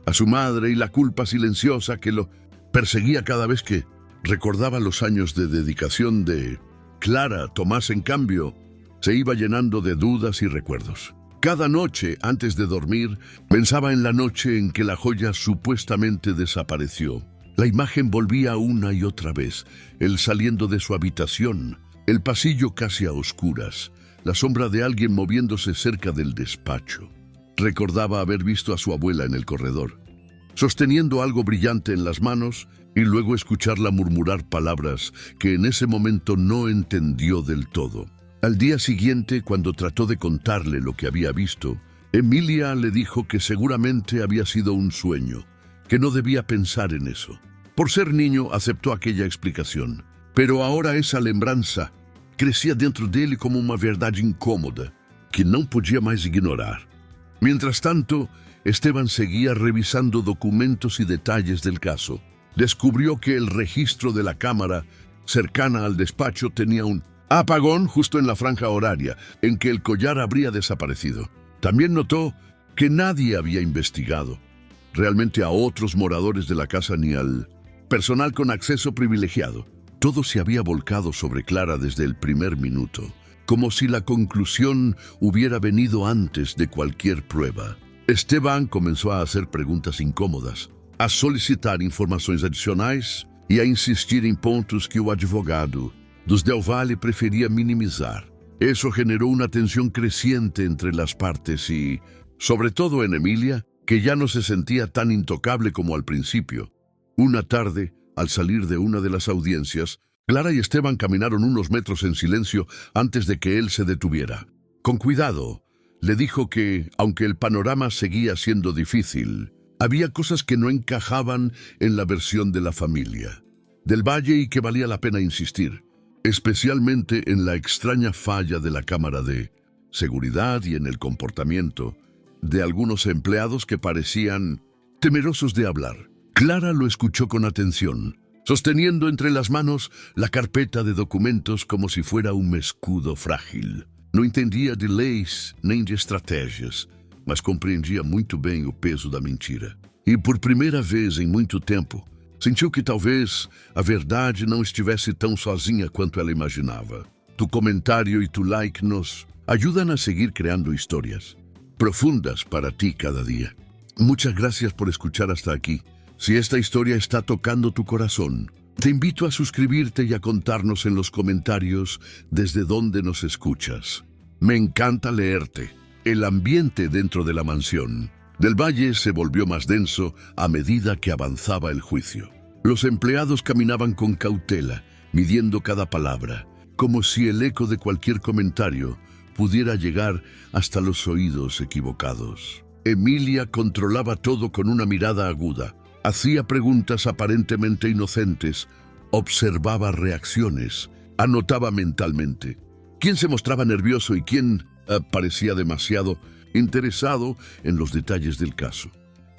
a su madre y la culpa silenciosa que lo perseguía cada vez que recordaba los años de dedicación de Clara. Tomás, en cambio, se iba llenando de dudas y recuerdos. Cada noche, antes de dormir, pensaba en la noche en que la joya supuestamente desapareció. La imagen volvía una y otra vez, él saliendo de su habitación, el pasillo casi a oscuras, la sombra de alguien moviéndose cerca del despacho. Recordaba haber visto a su abuela en el corredor, sosteniendo algo brillante en las manos, y luego escucharla murmurar palabras que en ese momento no entendió del todo. Al día siguiente, cuando trató de contarle lo que había visto, Emilia le dijo que seguramente había sido un sueño, que no debía pensar en eso. Por ser niño, aceptó aquella explicación, pero ahora esa lembrança crecía dentro dele como una verdad incómoda, que no podía más ignorar. Mientras tanto, Esteban seguía revisando documentos y detalles del caso. Descubrió que el registro de la cámara cercana al despacho tenía un apagón justo en la franja horaria en que el collar habría desaparecido. También notó que nadie había investigado realmente a otros moradores de la casa ni al personal con acceso privilegiado. Todo se había volcado sobre Clara desde el primer minuto, como si la conclusión hubiera venido antes de cualquier prueba. Esteban comenzó a hacer preguntas incómodas, a solicitar informações adicionais e a insistir em pontos que o advogado dos Del Valle prefería minimizar. Eso generó una tensión creciente entre las partes y, sobre todo en Emilia, que ya no se sentía tan intocable como al principio. Una tarde, al salir de una de las audiencias, Clara y Esteban caminaron unos metros en silencio antes de que él se detuviera. Con cuidado, le dijo que, aunque el panorama seguía siendo difícil, había cosas que no encajaban en la versión de la familia Del Valle y que valía la pena insistir, especialmente en la extraña falla de la cámara de seguridad y en el comportamiento de algunos empleados que parecían temerosos de hablar. Clara lo escuchó con atención, sosteniendo entre las manos la carpeta de documentos como si fuera un escudo frágil. No entendía de leis nem de estratégias, mas compreendia muito bem o peso da mentira. E por primeira vez em muito tempo, sentiu que talvez a verdade não estivesse tão sozinha quanto ela imaginava. Tu comentário e tu like nos ayudan a seguir creando historias profundas para ti cada día. Muchas gracias por escuchar hasta aquí. Si esta historia está tocando tu corazón, te invito a suscribirte y a contarnos en los comentarios desde dónde nos escuchas. Me encanta leerte. El ambiente dentro de la mansión Del Valle se volvió más denso a medida que avanzaba el juicio. Los empleados caminaban con cautela, midiendo cada palabra, como si el eco de cualquier comentario pudiera llegar hasta los oídos equivocados. Emilia controlaba todo con una mirada aguda. Hacía preguntas aparentemente inocentes, observaba reacciones, anotaba mentalmente quién se mostraba nervioso y quién parecía demasiado interesado en los detalles del caso.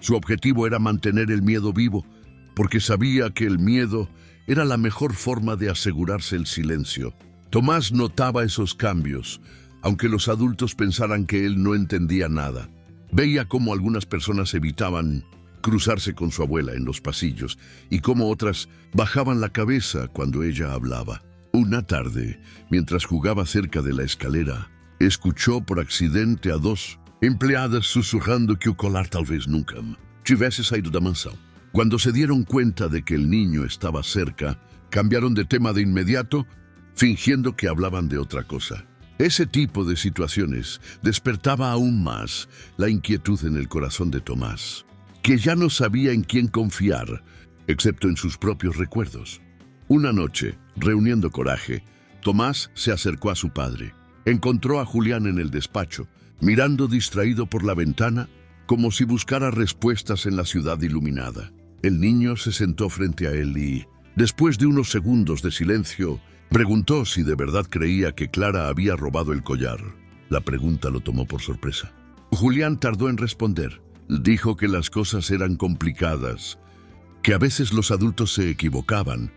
Su objetivo era mantener el miedo vivo, porque sabía que el miedo era la mejor forma de asegurarse el silencio. Tomás notaba esos cambios, aunque los adultos pensaran que él no entendía nada. Veía cómo algunas personas evitaban cruzarse con su abuela en los pasillos y cómo otras bajaban la cabeza cuando ella hablaba. Una tarde, mientras jugaba cerca de la escalera, escuchó por accidente a dos empleadas sussurrando que o colar talvez nunca tivesse saído da mansão. Cuando se dieron cuenta de que el niño estaba cerca, cambiaron de tema de inmediato, fingiendo que hablaban de otra cosa. Ese tipo de situaciones despertaba aún más la inquietud en el corazón de Tomás, que ya no sabía en quién confiar, excepto en sus propios recuerdos. Una noche, reuniendo coraje, Tomás se acercó a su padre. Encontró a Julián en el despacho, mirando distraído por la ventana, como si buscara respuestas en la ciudad iluminada. El niño se sentó frente a él y Después de unos segundos de silencio, preguntó si de verdad creía que Clara había robado el collar. La pregunta lo tomó por sorpresa. Julián tardó en responder. Dijo que las cosas eran complicadas, que a veces los adultos se equivocaban,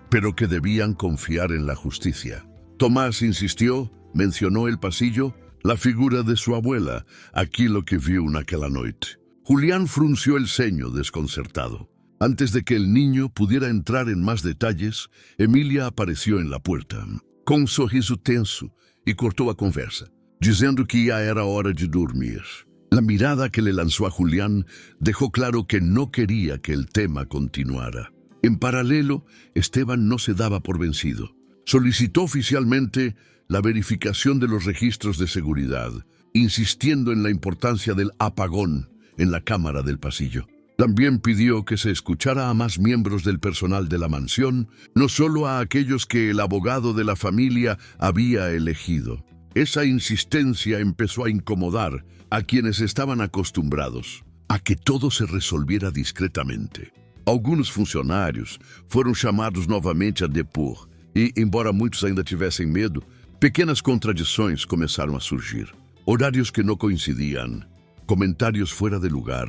pero que debían confiar en la justicia. Tomás insistió, mencionó el pasillo, la figura de su abuela, aquello que vio aquella noche. Julián frunció el ceño desconcertado. Antes de que el niño pudiera entrar en más detalles, Emilia apareció en la puerta, con un sorriso tenso, y cortó a conversa, diciendo que ya era hora de dormir. La mirada que le lanzó a Julián dejó claro que no quería que el tema continuara. En paralelo, Esteban no se daba por vencido. Solicitó oficialmente la verificación de los registros de seguridad, insistiendo en la importancia del apagón en la cámara del pasillo. También pidió que se escuchara a más miembros del personal de la mansión, no solo a aquellos que el abogado de la familia había elegido. Esa insistencia empezó a incomodar a quienes estaban acostumbrados a que todo se resolviera discretamente. Algunos funcionários foram chamados novamente a depor e, embora muitos ainda tivessem medo, pequenas contradições começaram a surgir. Horarios que no coincidían, comentarios fuera de lugar,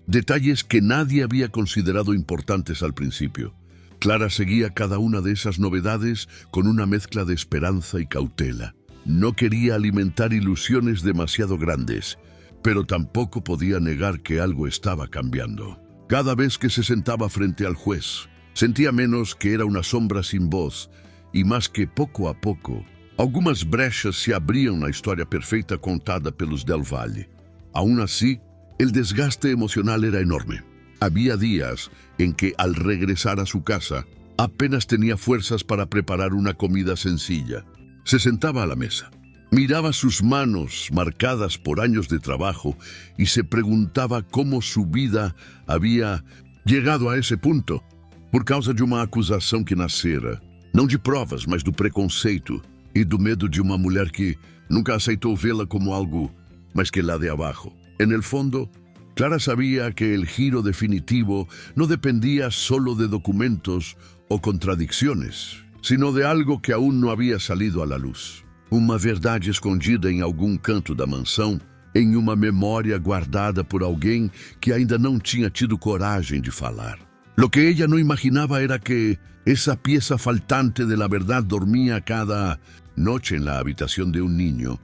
detalles que nadie había considerado importantes al principio. Clara seguía cada una de esas novedades con una mezcla de esperanza y cautela. No quería alimentar ilusiones demasiado grandes, pero tampoco podía negar que algo estaba cambiando. Cada vez que se sentaba frente al juez, sentía menos que era una sombra sin voz, y más que poco a poco, algumas brechas se abrían na história perfeita contada pelos Del Valle. Aún así, el desgaste emocional era enorme. Había días en que, al regresar a su casa, apenas tenía fuerzas para preparar una comida sencilla. Se sentaba a la mesa, miraba sus manos marcadas por años de trabajo y se preguntaba cómo su vida había llegado a ese punto, por causa de uma acusação que nascera, não de provas, mas do preconceito e do medo de uma mulher que nunca aceitou vê-la como algo mais que lá de abajo. En el fondo, Clara sabía que el giro definitivo no dependía solo de documentos o contradicciones, sino de algo que aún não havia salido à luz. Uma verdade escondida em algum canto da mansão, em uma memória guardada por alguém que ainda não tinha tido coragem de falar. Lo que ella no imaginaba era que esa pieza faltante de la verdad dormía cada noche en la habitación de un niño,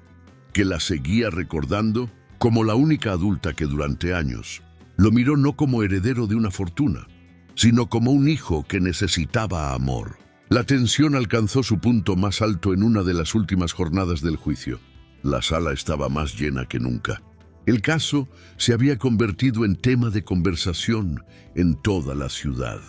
que la seguía recordando como la única adulta que durante años lo miró no como heredero de una fortuna, sino como un hijo que necesitaba amor. La tensión alcanzó su punto más alto en una de las últimas jornadas del juicio. La sala estaba más llena que nunca. El caso se había convertido en tema de conversación en toda la ciudad.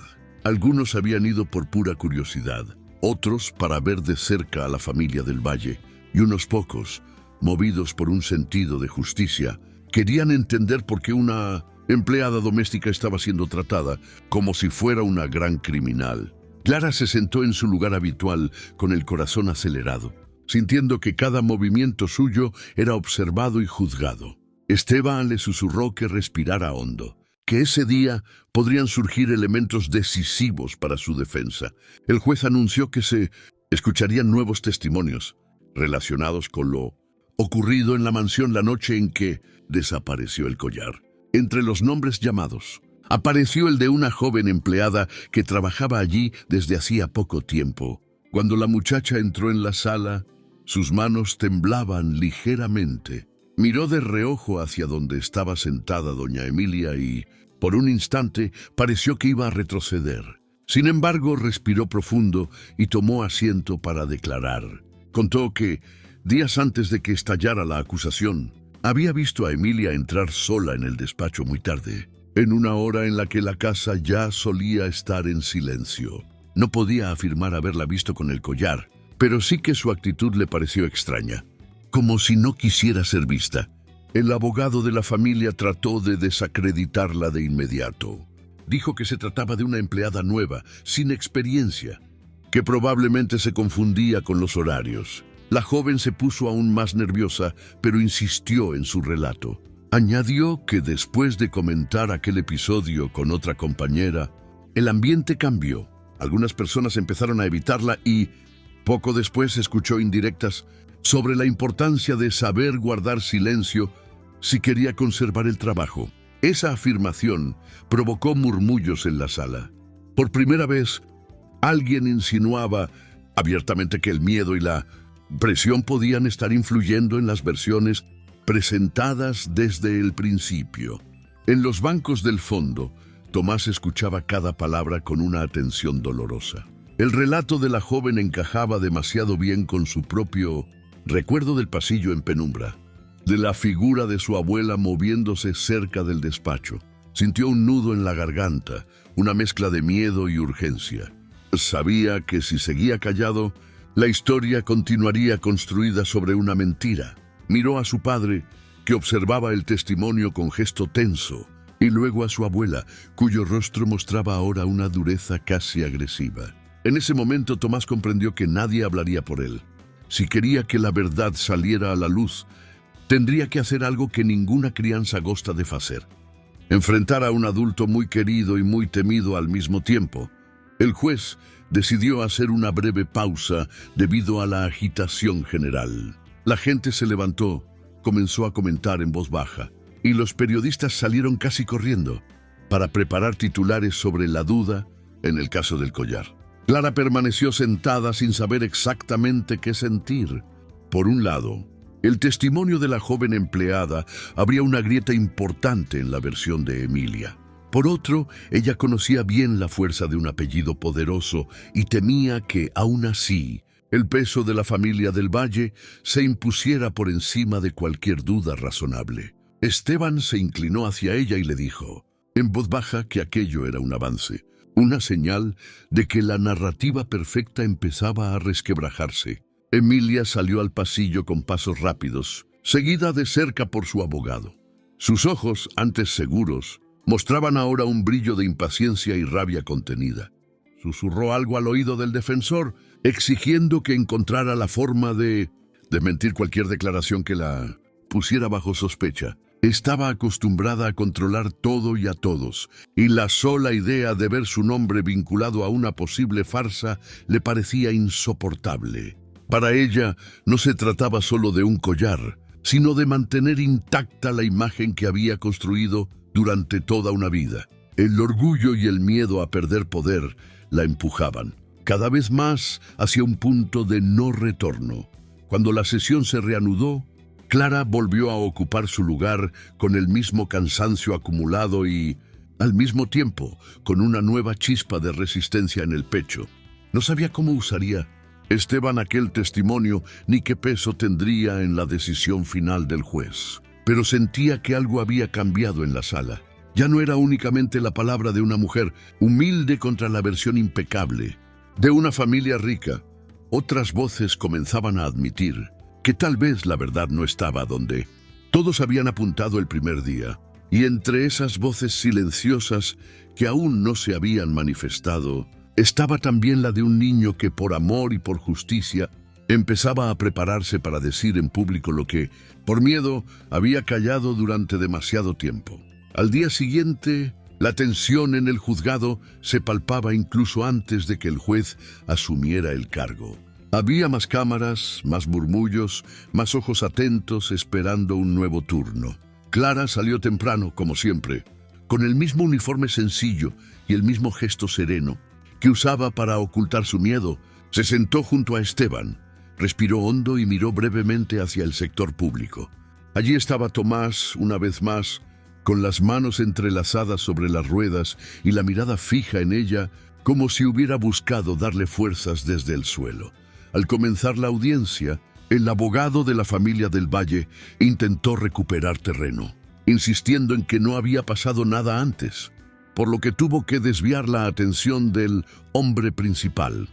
Algunos habían ido por pura curiosidad, otros para ver de cerca a la familia del Valle, y unos pocos, movidos por un sentido de justicia, querían entender por qué una empleada doméstica estaba siendo tratada como si fuera una gran criminal. Clara se sentó en su lugar habitual con el corazón acelerado, sintiendo que cada movimiento suyo era observado y juzgado. Esteban le susurró que respirara hondo, que ese día podrían surgir elementos decisivos para su defensa. El juez anunció que se escucharían nuevos testimonios relacionados con lo ocurrido en la mansión la noche en que desapareció el collar. Entre los nombres llamados, apareció el de una joven empleada que trabajaba allí desde hacía poco tiempo. Cuando la muchacha entró en la sala, sus manos temblaban ligeramente. Miró de reojo hacia donde estaba sentada doña Emilia y, por un instante, pareció que iba a retroceder. Sin embargo, respiró profundo y tomó asiento para declarar. Contó que, días antes de que estallara la acusación, había visto a Emilia entrar sola en el despacho muy tarde, en una hora en la que la casa ya solía estar en silencio. No podía afirmar haberla visto con el collar, pero sí que su actitud le pareció extraña, como si no quisiera ser vista. El abogado de la familia trató de desacreditarla de inmediato. Dijo que se trataba de una empleada nueva, sin experiencia, que probablemente se confundía con los horarios. La joven se puso aún más nerviosa, pero insistió en su relato. Añadió que después de comentar aquel episodio con otra compañera, el ambiente cambió. Algunas personas empezaron a evitarla y poco después escuchó indirectas sobre la importancia de saber guardar silencio si quería conservar el trabajo. Esa afirmación provocó murmullos en la sala. Por primera vez, alguien insinuaba abiertamente que el miedo y la presión podían estar influyendo en las versiones presentadas desde el principio. En los bancos del fondo, Tomás escuchaba cada palabra con una atención dolorosa. El relato de la joven encajaba demasiado bien con su propio recuerdo del pasillo en penumbra, de la figura de su abuela moviéndose cerca del despacho. Sintió un nudo en la garganta, una mezcla de miedo y urgencia. Sabía que si seguía callado, la historia continuaría construida sobre una mentira. Miró a su padre, que observaba el testimonio con gesto tenso, y luego a su abuela, cuyo rostro mostraba ahora una dureza casi agresiva. En ese momento Tomás comprendió que nadie hablaría por él. Si quería que la verdad saliera a la luz, tendría que hacer algo que ninguna crianza gosta de hacer: enfrentar a un adulto muy querido y muy temido al mismo tiempo. El juez decidió hacer una breve pausa debido a la agitación general. La gente se levantó, comenzó a comentar en voz baja, y los periodistas salieron casi corriendo para preparar titulares sobre la duda en el caso del collar. Clara permaneció sentada sin saber exactamente qué sentir. Por un lado, el testimonio de la joven empleada abría una grieta importante en la versión de Emilia. Por otro, ella conocía bien la fuerza de un apellido poderoso y temía que, aún así, el peso de la familia del Valle se impusiera por encima de cualquier duda razonable. Esteban se inclinó hacia ella y le dijo, en voz baja, que aquello era un avance, una señal de que la narrativa perfecta empezaba a resquebrajarse. Emilia salió al pasillo con pasos rápidos, seguida de cerca por su abogado. Sus ojos, antes seguros, mostraban ahora un brillo de impaciencia y rabia contenida. Susurró algo al oído del defensor, exigiendo que encontrara la forma de desmentir cualquier declaración que la pusiera bajo sospecha. Estaba acostumbrada a controlar todo y a todos, y la sola idea de ver su nombre vinculado a una posible farsa le parecía insoportable. Para ella no se trataba solo de un collar, sino de mantener intacta la imagen que había construido durante toda una vida. El orgullo y el miedo a perder poder la empujaban cada vez más hacia un punto de no retorno. Cuando la sesión se reanudó, Clara volvió a ocupar su lugar con el mismo cansancio acumulado y, al mismo tiempo, con una nueva chispa de resistencia en el pecho. No sabía cómo usaría Esteban aquel testimonio ni qué peso tendría en la decisión final del juez. Pero sentía que algo había cambiado en la sala. Ya no era únicamente la palabra de una mujer humilde contra la versión impecable de una familia rica. Otras voces comenzaban a admitir que tal vez la verdad no estaba donde todos habían apuntado el primer día. Y entre esas voces silenciosas que aún no se habían manifestado, estaba también la de un niño que por amor y por justicia empezaba a prepararse para decir en público lo que, por miedo, había callado durante demasiado tiempo. Al día siguiente, la tensión en el juzgado se palpaba incluso antes de que el juez asumiera el cargo. Había más cámaras, más murmullos, más ojos atentos esperando un nuevo turno. Clara salió temprano, como siempre, con el mismo uniforme sencillo y el mismo gesto sereno que usaba para ocultar su miedo. Se sentó junto a Esteban, respiró hondo y miró brevemente hacia el sector público. Allí estaba Tomás, una vez más, con las manos entrelazadas sobre las ruedas y la mirada fija en ella, como si hubiera buscado darle fuerzas desde el suelo. Al comenzar la audiencia, el abogado de la familia del Valle intentó recuperar terreno, insistiendo en que no había pasado nada antes, por lo que tuvo que desviar la atención del hombre principal.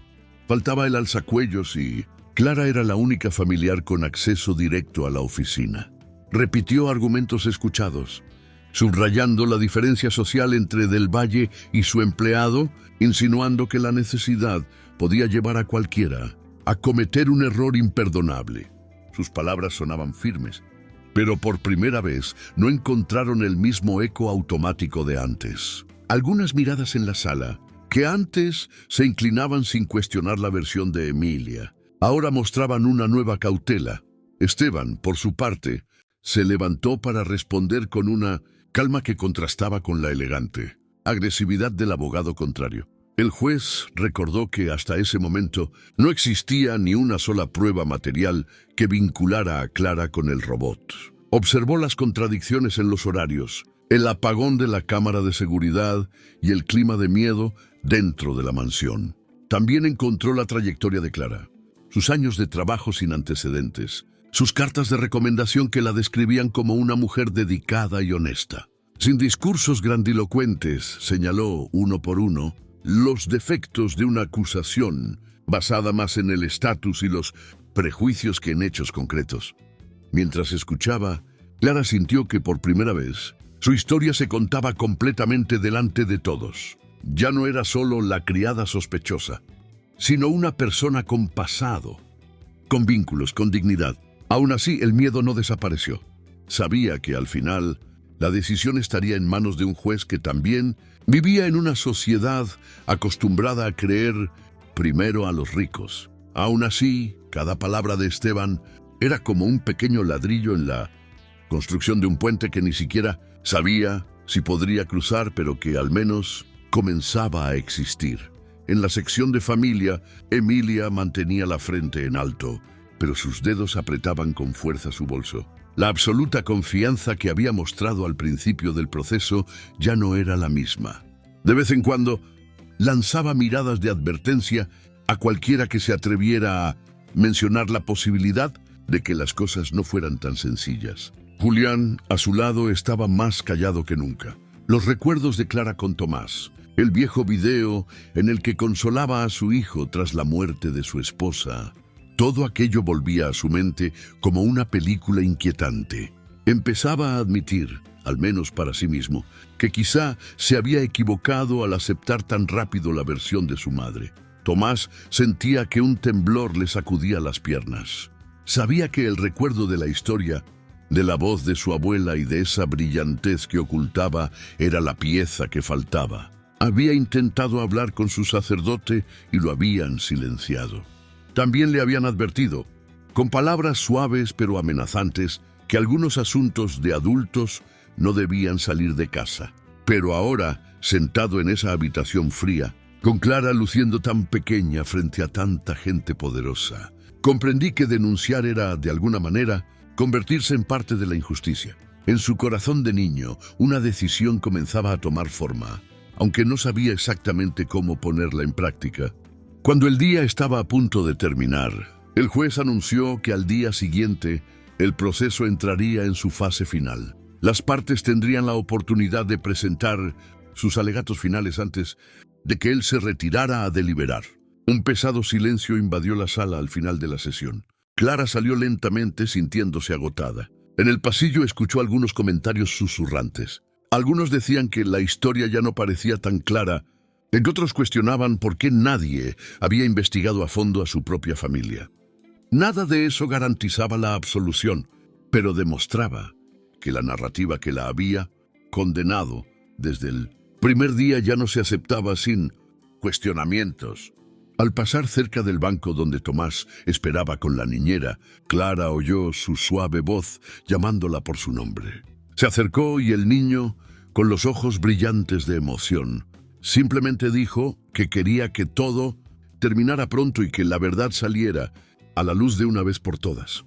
Faltaba el alzacuellos y Clara era la única familiar con acceso directo a la oficina. Repitió argumentos escuchados, subrayando la diferencia social entre Del Valle y su empleado, insinuando que la necesidad podía llevar a cualquiera a cometer un error imperdonable. Sus palabras sonaban firmes, pero por primera vez no encontraron el mismo eco automático de antes. Algunas miradas en la sala que antes se inclinaban sin cuestionar la versión de Emilia. Ahora mostraban una nueva cautela. Esteban, por su parte, se levantó para responder con una calma que contrastaba con la elegante agresividad del abogado contrario. El juez recordó que hasta ese momento no existía ni una sola prueba material que vinculara a Clara con el robot. Observó las contradicciones en los horarios, el apagón de la cámara de seguridad y el clima de miedo dentro de la mansión. También encontró la trayectoria de Clara, sus años de trabajo sin antecedentes, sus cartas de recomendación que la describían como una mujer dedicada y honesta. Sin discursos grandilocuentes, señaló uno por uno los defectos de una acusación basada más en el estatus y los prejuicios que en hechos concretos. Mientras escuchaba, Clara sintió que por primera vez su historia se contaba completamente delante de todos. Ya no era solo la criada sospechosa, sino una persona con pasado, con vínculos, con dignidad. Aún así, el miedo no desapareció. Sabía que al final la decisión estaría en manos de un juez que también vivía en una sociedad acostumbrada a creer primero a los ricos. Aún así, cada palabra de Esteban era como un pequeño ladrillo en la construcción de un puente que ni siquiera sabía si podría cruzar, pero que al menos comenzaba a existir. En la sección de familia, Emilia mantenía la frente en alto, pero sus dedos apretaban con fuerza su bolso. La absoluta confianza que había mostrado al principio del proceso ya no era la misma. De vez en cuando, lanzaba miradas de advertencia a cualquiera que se atreviera a mencionar la posibilidad de que las cosas no fueran tan sencillas. Julián, a su lado, estaba más callado que nunca. Los recuerdos de Clara con Tomás, el viejo video en el que consolaba a su hijo tras la muerte de su esposa, todo aquello volvía a su mente como una película inquietante. Empezaba a admitir, al menos para sí mismo, que quizá se había equivocado al aceptar tan rápido la versión de su madre. Tomás sentía que un temblor le sacudía las piernas. Sabía que el recuerdo de la historia, de la voz de su abuela y de esa brillantez que ocultaba, era la pieza que faltaba. Había intentado hablar con su sacerdote y lo habían silenciado. También le habían advertido, con palabras suaves pero amenazantes, que algunos asuntos de adultos no debían salir de casa. Pero ahora, sentado en esa habitación fría, con Clara luciendo tan pequeña frente a tanta gente poderosa, comprendí que denunciar era, de alguna manera, convertirse en parte de la injusticia. En su corazón de niño, una decisión comenzaba a tomar forma, aunque no sabía exactamente cómo ponerla en práctica. Cuando el día estaba a punto de terminar, el juez anunció que al día siguiente el proceso entraría en su fase final. Las partes tendrían la oportunidad de presentar sus alegatos finales antes de que él se retirara a deliberar. Un pesado silencio invadió la sala al final de la sesión. Clara salió lentamente, sintiéndose agotada. En el pasillo escuchó algunos comentarios susurrantes. Algunos decían que la historia ya no parecía tan clara, en que otros cuestionaban por qué nadie había investigado a fondo a su propia familia. Nada de eso garantizaba la absolución, pero demostraba que la narrativa que la había condenado desde el primer día ya no se aceptaba sin cuestionamientos. Al pasar cerca del banco donde Tomás esperaba con la niñera, Clara oyó su suave voz llamándola por su nombre. Se acercó y el niño, con los ojos brillantes de emoción, simplemente dijo que quería que todo terminara pronto y que la verdad saliera a la luz de una vez por todas.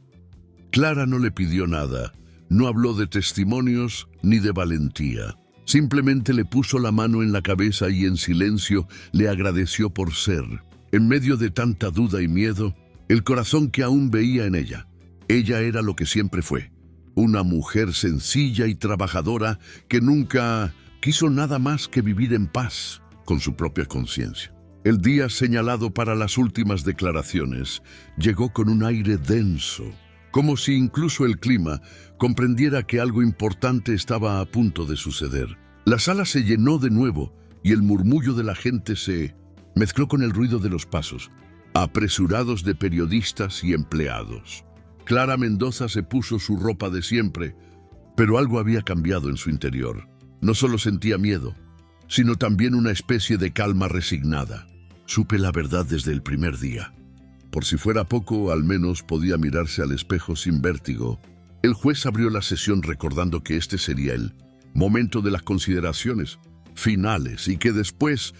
Clara no le pidió nada, no habló de testimonios ni de valentía. Simplemente le puso la mano en la cabeza y en silencio le agradeció por ser, en medio de tanta duda y miedo, el corazón que aún veía en ella. Ella era lo que siempre fue, una mujer sencilla y trabajadora que nunca quiso nada más que vivir en paz con su propia conciencia. El día señalado para las últimas declaraciones llegó con un aire denso, como si incluso el clima comprendiera que algo importante estaba a punto de suceder. La sala se llenó de nuevo y el murmullo de la gente se mezcló con el ruido de los pasos, apresurados de periodistas y empleados. Clara Mendoza se puso su ropa de siempre, pero algo había cambiado en su interior. No solo sentía miedo, sino también una especie de calma resignada. Supe la verdad desde el primer día. Por si fuera poco, al menos podía mirarse al espejo sin vértigo. El juez abrió la sesión recordando que este sería el momento de las consideraciones finales y que después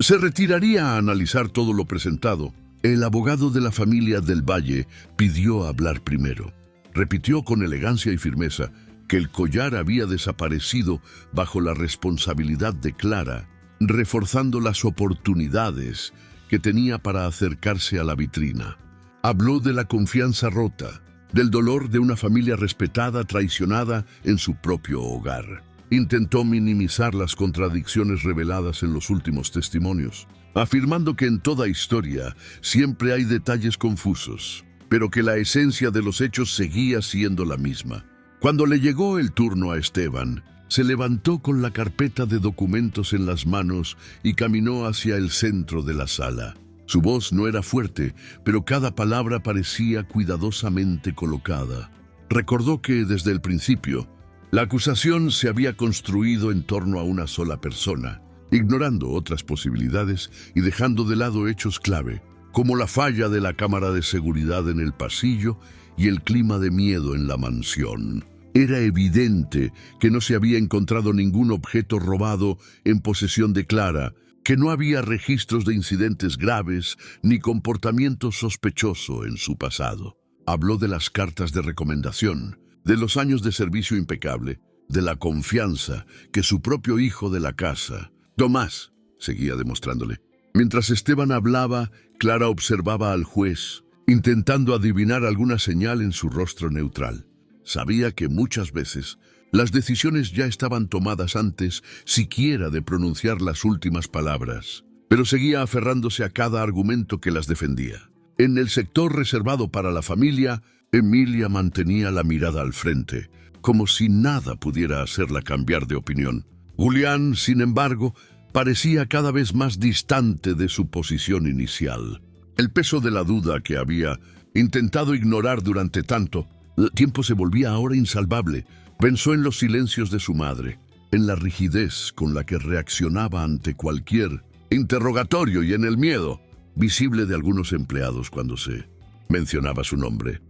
se retiraría a analizar todo lo presentado. El abogado de la familia del Valle pidió hablar primero. Repitió con elegancia y firmeza que el collar había desaparecido bajo la responsabilidad de Clara, reforzando las oportunidades que tenía para acercarse a la vitrina. Habló de la confianza rota, del dolor de una familia respetada traicionada en su propio hogar. Intentó minimizar las contradicciones reveladas en los últimos testimonios, afirmando que en toda historia siempre hay detalles confusos, pero que la esencia de los hechos seguía siendo la misma. Cuando le llegó el turno a Esteban, se levantó con la carpeta de documentos en las manos y caminó hacia el centro de la sala. Su voz no era fuerte, pero cada palabra parecía cuidadosamente colocada. Recordó que desde el principio, la acusación se había construido en torno a una sola persona, ignorando otras posibilidades y dejando de lado hechos clave, como la falla de la cámara de seguridad en el pasillo y el clima de miedo en la mansión. Era evidente que no se había encontrado ningún objeto robado en posesión de Clara, que no había registros de incidentes graves ni comportamiento sospechoso en su pasado. Habló de las cartas de recomendación, de los años de servicio impecable, de la confianza que su propio hijo de la casa, Tomás, seguía demostrándole. Mientras Esteban hablaba, Clara observaba al juez, intentando adivinar alguna señal en su rostro neutral. Sabía que muchas veces las decisiones ya estaban tomadas antes siquiera de pronunciar las últimas palabras, pero seguía aferrándose a cada argumento que las defendía. En el sector reservado para la familia, Emilia mantenía la mirada al frente, como si nada pudiera hacerla cambiar de opinión. Julián, sin embargo, parecía cada vez más distante de su posición inicial. El peso de la duda que había intentado ignorar durante tanto tiempo se volvía ahora insalvable. Pensó en los silencios de su madre, en la rigidez con la que reaccionaba ante cualquier interrogatorio y en el miedo visible de algunos empleados cuando se mencionaba su nombre.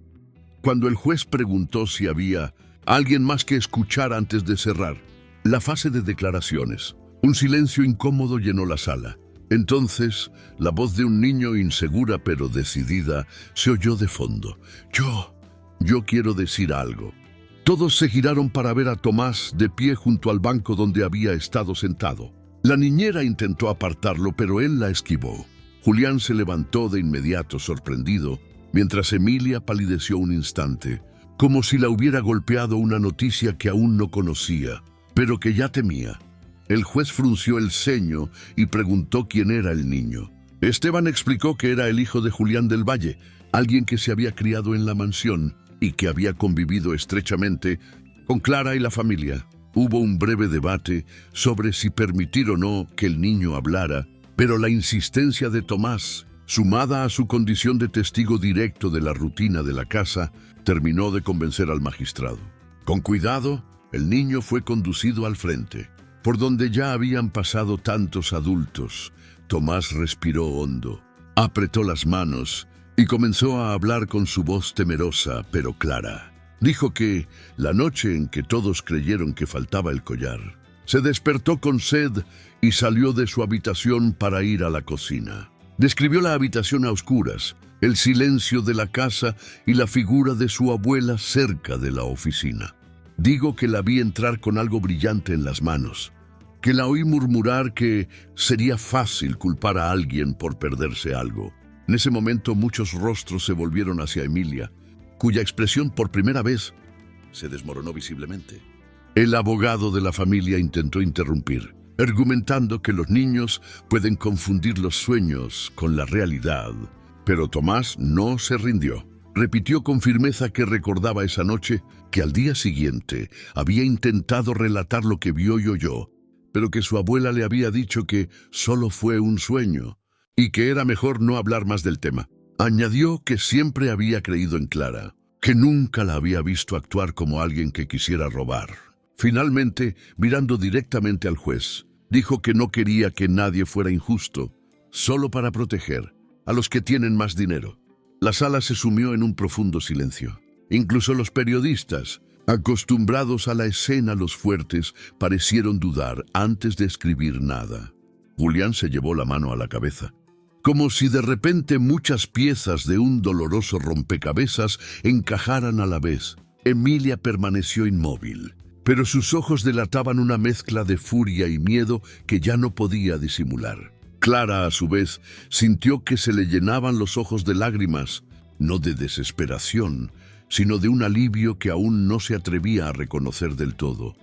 Cuando el juez preguntó si había alguien más que escuchar antes de cerrar la fase de declaraciones, un silencio incómodo llenó la sala. Entonces, la voz de un niño insegura pero decidida se oyó de fondo. Yo quiero decir algo. Todos se giraron para ver a Tomás de pie junto al banco donde había estado sentado. La niñera intentó apartarlo, pero él la esquivó. Julián se levantó de inmediato, sorprendido, mientras Emilia palideció un instante, como si la hubiera golpeado una noticia que aún no conocía, pero que ya temía. El juez frunció el ceño y preguntó quién era el niño. Esteban explicó que era el hijo de Julián del Valle, alguien que se había criado en la mansión y que había convivido estrechamente con Clara y la familia. Hubo un breve debate sobre si permitir o no que el niño hablara, pero la insistencia de Tomás, sumada a su condición de testigo directo de la rutina de la casa, terminó de convencer al magistrado. Con cuidado, el niño fue conducido al frente, por donde ya habían pasado tantos adultos. Tomás respiró hondo, apretó las manos y comenzó a hablar con su voz temerosa pero clara. Dijo que, la noche en que todos creyeron que faltaba el collar, se despertó con sed y salió de su habitación para ir a la cocina. Describió la habitación a oscuras, el silencio de la casa y la figura de su abuela cerca de la oficina. Digo que la vi entrar con algo brillante en las manos, que la oí murmurar que sería fácil culpar a alguien por perderse algo. En ese momento muchos rostros se volvieron hacia Emilia, cuya expresión por primera vez se desmoronó visiblemente. El abogado de la familia intentó interrumpir, argumentando que los niños pueden confundir los sueños con la realidad, pero Tomás no se rindió. Repitió con firmeza que recordaba esa noche, que al día siguiente había intentado relatar lo que vio y oyó, pero que su abuela le había dicho que solo fue un sueño y que era mejor no hablar más del tema. Añadió que siempre había creído en Clara, que nunca la había visto actuar como alguien que quisiera robar. Finalmente, mirando directamente al juez, Dijo que no quería que nadie fuera injusto, solo para proteger a los que tienen más dinero. La sala se sumió en un profundo silencio. Incluso los periodistas, acostumbrados a la escena, los fuertes, parecieron dudar antes de escribir nada. Julián se llevó la mano a la cabeza, como si de repente muchas piezas de un doloroso rompecabezas encajaran a la vez. Emilia permaneció inmóvil, pero sus ojos delataban una mezcla de furia y miedo que ya no podía disimular. Clara, a su vez, sintió que se le llenaban los ojos de lágrimas, no de desesperación, sino de un alivio que aún no se atrevía a reconocer del todo.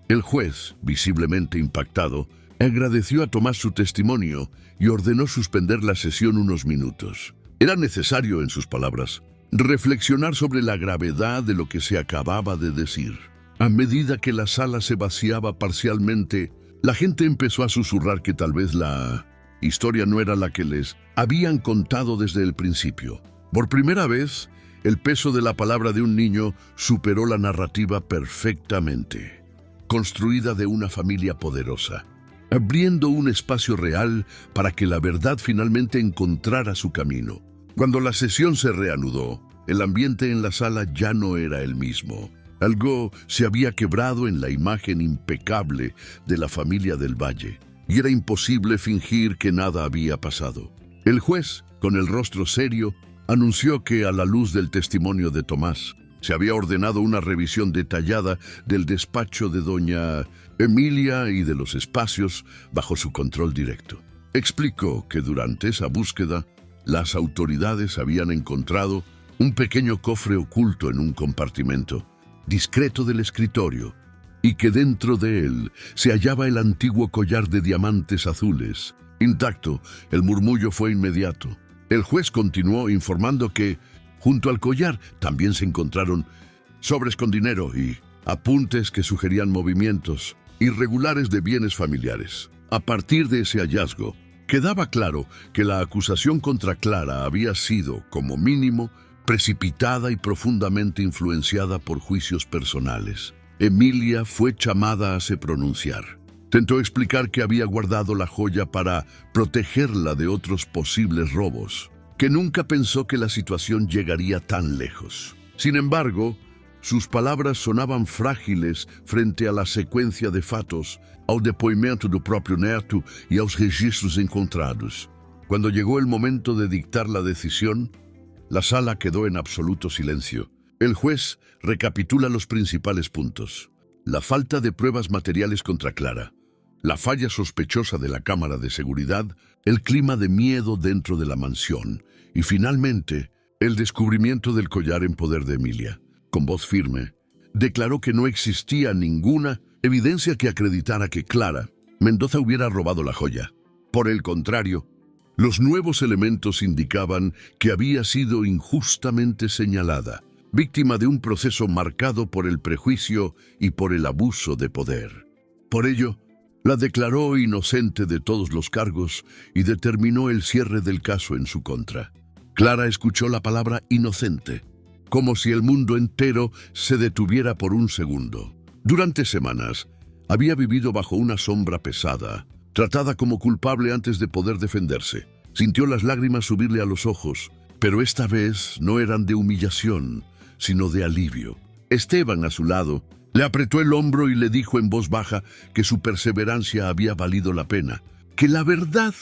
El juez, visiblemente impactado, agradeció a Tomás su testimonio y ordenó suspender la sesión unos minutos. Era necesario, en sus palabras, reflexionar sobre la gravedad de lo que se acababa de decir. A medida que la sala se vaciaba parcialmente, la gente empezó a susurrar que tal vez la historia no era la que les habían contado desde el principio. Por primera vez, el peso de la palabra de un niño superó la narrativa perfectamente, construida de una familia poderosa, abriendo un espacio real para que la verdad finalmente encontrara su camino. Cuando la sesión se reanudó, el ambiente en la sala ya no era el mismo. Algo se había quebrado en la imagen impecable de la familia del Valle, y era imposible fingir que nada había pasado. El juez, con el rostro serio, anunció que, a la luz del testimonio de Tomás, se había ordenado una revisión detallada del despacho de doña Emilia y de los espacios bajo su control directo. Explicó que durante esa búsqueda, las autoridades habían encontrado un pequeño cofre oculto en un compartimento discreto del escritorio, y que dentro de él se hallaba el antiguo collar de diamantes azules. Intacto, el murmullo fue inmediato. El juez continuó informando que, junto al collar, también se encontraron sobres con dinero y apuntes que sugerían movimientos irregulares de bienes familiares. A partir de ese hallazgo, quedaba claro que la acusación contra Clara había sido, como mínimo, precipitada y profundamente influenciada por juicios personales. Emilia fue llamada a se pronunciar. Tentó explicar que había guardado la joya para protegerla de otros posibles robos, que nunca pensó que la situación llegaría tan lejos. Sin embargo, sus palabras sonaban frágiles frente a la secuencia de fatos, ao depoimento do próprio neto y a los registros encontrados. Cuando llegó el momento de dictar la decisión, la sala quedó en absoluto silencio. El juez recapitula los principales puntos: la falta de pruebas materiales contra Clara, la falla sospechosa de la cámara de seguridad, el clima de miedo dentro de la mansión y, finalmente, el descubrimiento del collar en poder de Emilia. Con voz firme, declaró que no existía ninguna evidencia que acreditara que Clara Mendoza hubiera robado la joya. Por el contrario, los nuevos elementos indicaban que había sido injustamente señalada, víctima de un proceso marcado por el prejuicio y por el abuso de poder. Por ello, la declaró inocente de todos los cargos y determinó el cierre del caso en su contra. Clara escuchó la palabra inocente, como si el mundo entero se detuviera por un segundo. Durante semanas, había vivido bajo una sombra pesada, tratada como culpable antes de poder defenderse. Sintió las lágrimas subirle a los ojos, pero esta vez no eran de humillación, sino de alivio. Esteban, a su lado, le apretó el hombro y le dijo en voz baja que su perseverancia había valido la pena, que la verdad,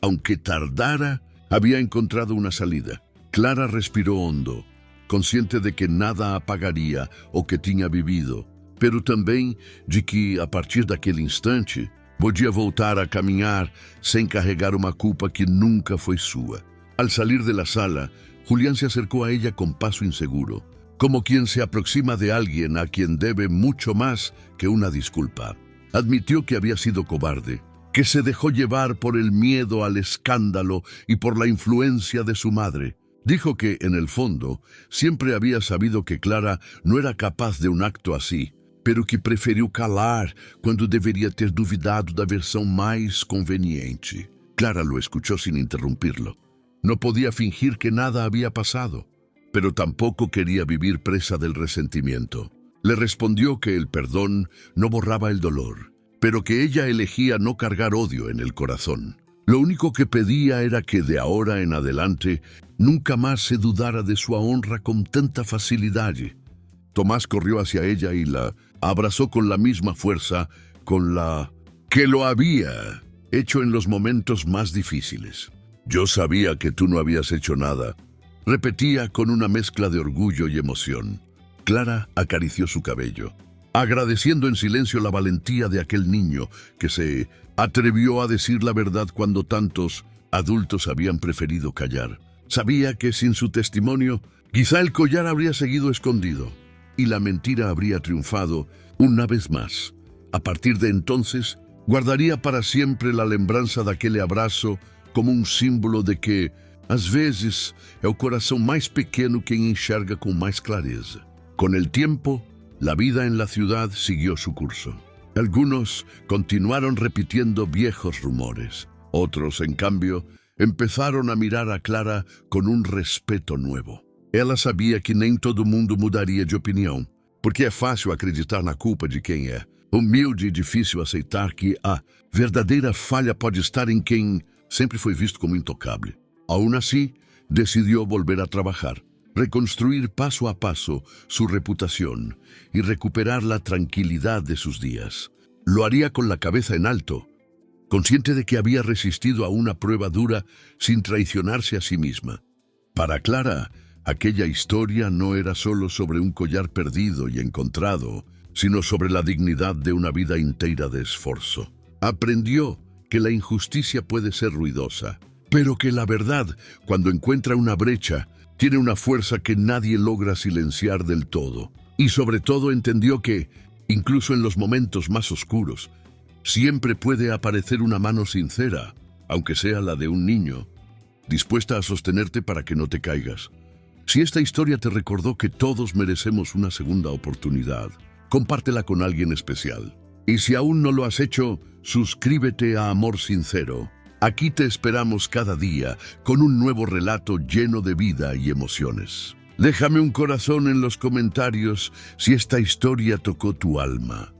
aunque tardara, había encontrado una salida. Clara respiró hondo, consciente de que nada apagaria o que tinha vivido, pero também de que, a partir daquele instante, podia voltar a caminhar sem carregar uma culpa que nunca foi sua. Al salir de la sala, Julián se acercó a ella con paso inseguro, como quien se aproxima de alguien a quien debe mucho más que una disculpa. Admitió que había sido cobarde, que se dejó llevar por el miedo al escándalo y por la influencia de su madre. Dijo que, en el fondo, siempre había sabido que Clara no era capaz de un acto así, pero que preferiu calar cuando debería ter duvidado da versión más conveniente. Clara lo escuchó sin interrumpirlo. No podía fingir que nada había pasado, pero tampoco quería vivir presa del resentimiento. Le respondió que el perdón no borraba el dolor, pero que ella elegía no cargar odio en el corazón. Lo único que pedía era que de ahora en adelante nunca más se dudara de su honra con tanta facilidad. Tomás corrió hacia ella y la abrazó con la misma fuerza con la que lo había hecho en los momentos más difíciles. «Yo sabía que tú no habías hecho nada», repetía con una mezcla de orgullo y emoción. Clara acarició su cabello, agradeciendo en silencio la valentía de aquel niño que se atrevió a decir la verdad cuando tantos adultos habían preferido callar. Sabía que sin su testimonio, quizá el collar habría seguido escondido y la mentira habría triunfado una vez más. A partir de entonces, guardaría para siempre la lembrança daquele abraço como um símbolo de que, às vezes, é o coração mais pequeno quien enxerga con más clareza. Con el tiempo, la vida en la ciudad siguió su curso. Algunos continuaron repitiendo viejos rumores. Otros, en cambio, empezaron a mirar a Clara con un respeto nuevo. Ela sabia que nem todo mundo mudaria de opinião, porque é fácil acreditar na culpa de quem é. Humilde e difícil aceitar que a verdadeira falha pode estar em quem sempre foi visto como intocable. Aún así, decidió volver a trabajar, reconstruir paso a paso su reputación y recuperar la tranquilidad de sus días. Lo haría con la cabeza en alto, consciente de que había resistido a una prueba dura sin traicionarse a sí misma. Para Clara, aquella historia no era solo sobre un collar perdido y encontrado, sino sobre la dignidad de una vida entera de esfuerzo. Aprendió que la injusticia puede ser ruidosa, pero que la verdad, cuando encuentra una brecha, tiene una fuerza que nadie logra silenciar del todo. Y sobre todo entendió que, incluso en los momentos más oscuros, siempre puede aparecer una mano sincera, aunque sea la de un niño, dispuesta a sostenerte para que no te caigas. Si esta historia te recordó que todos merecemos una segunda oportunidad, compártela con alguien especial. Y si aún no lo has hecho, suscríbete a Amor Sincero. Aquí te esperamos cada día con un nuevo relato lleno de vida y emociones. Déjame un corazón en los comentarios si esta historia tocó tu alma.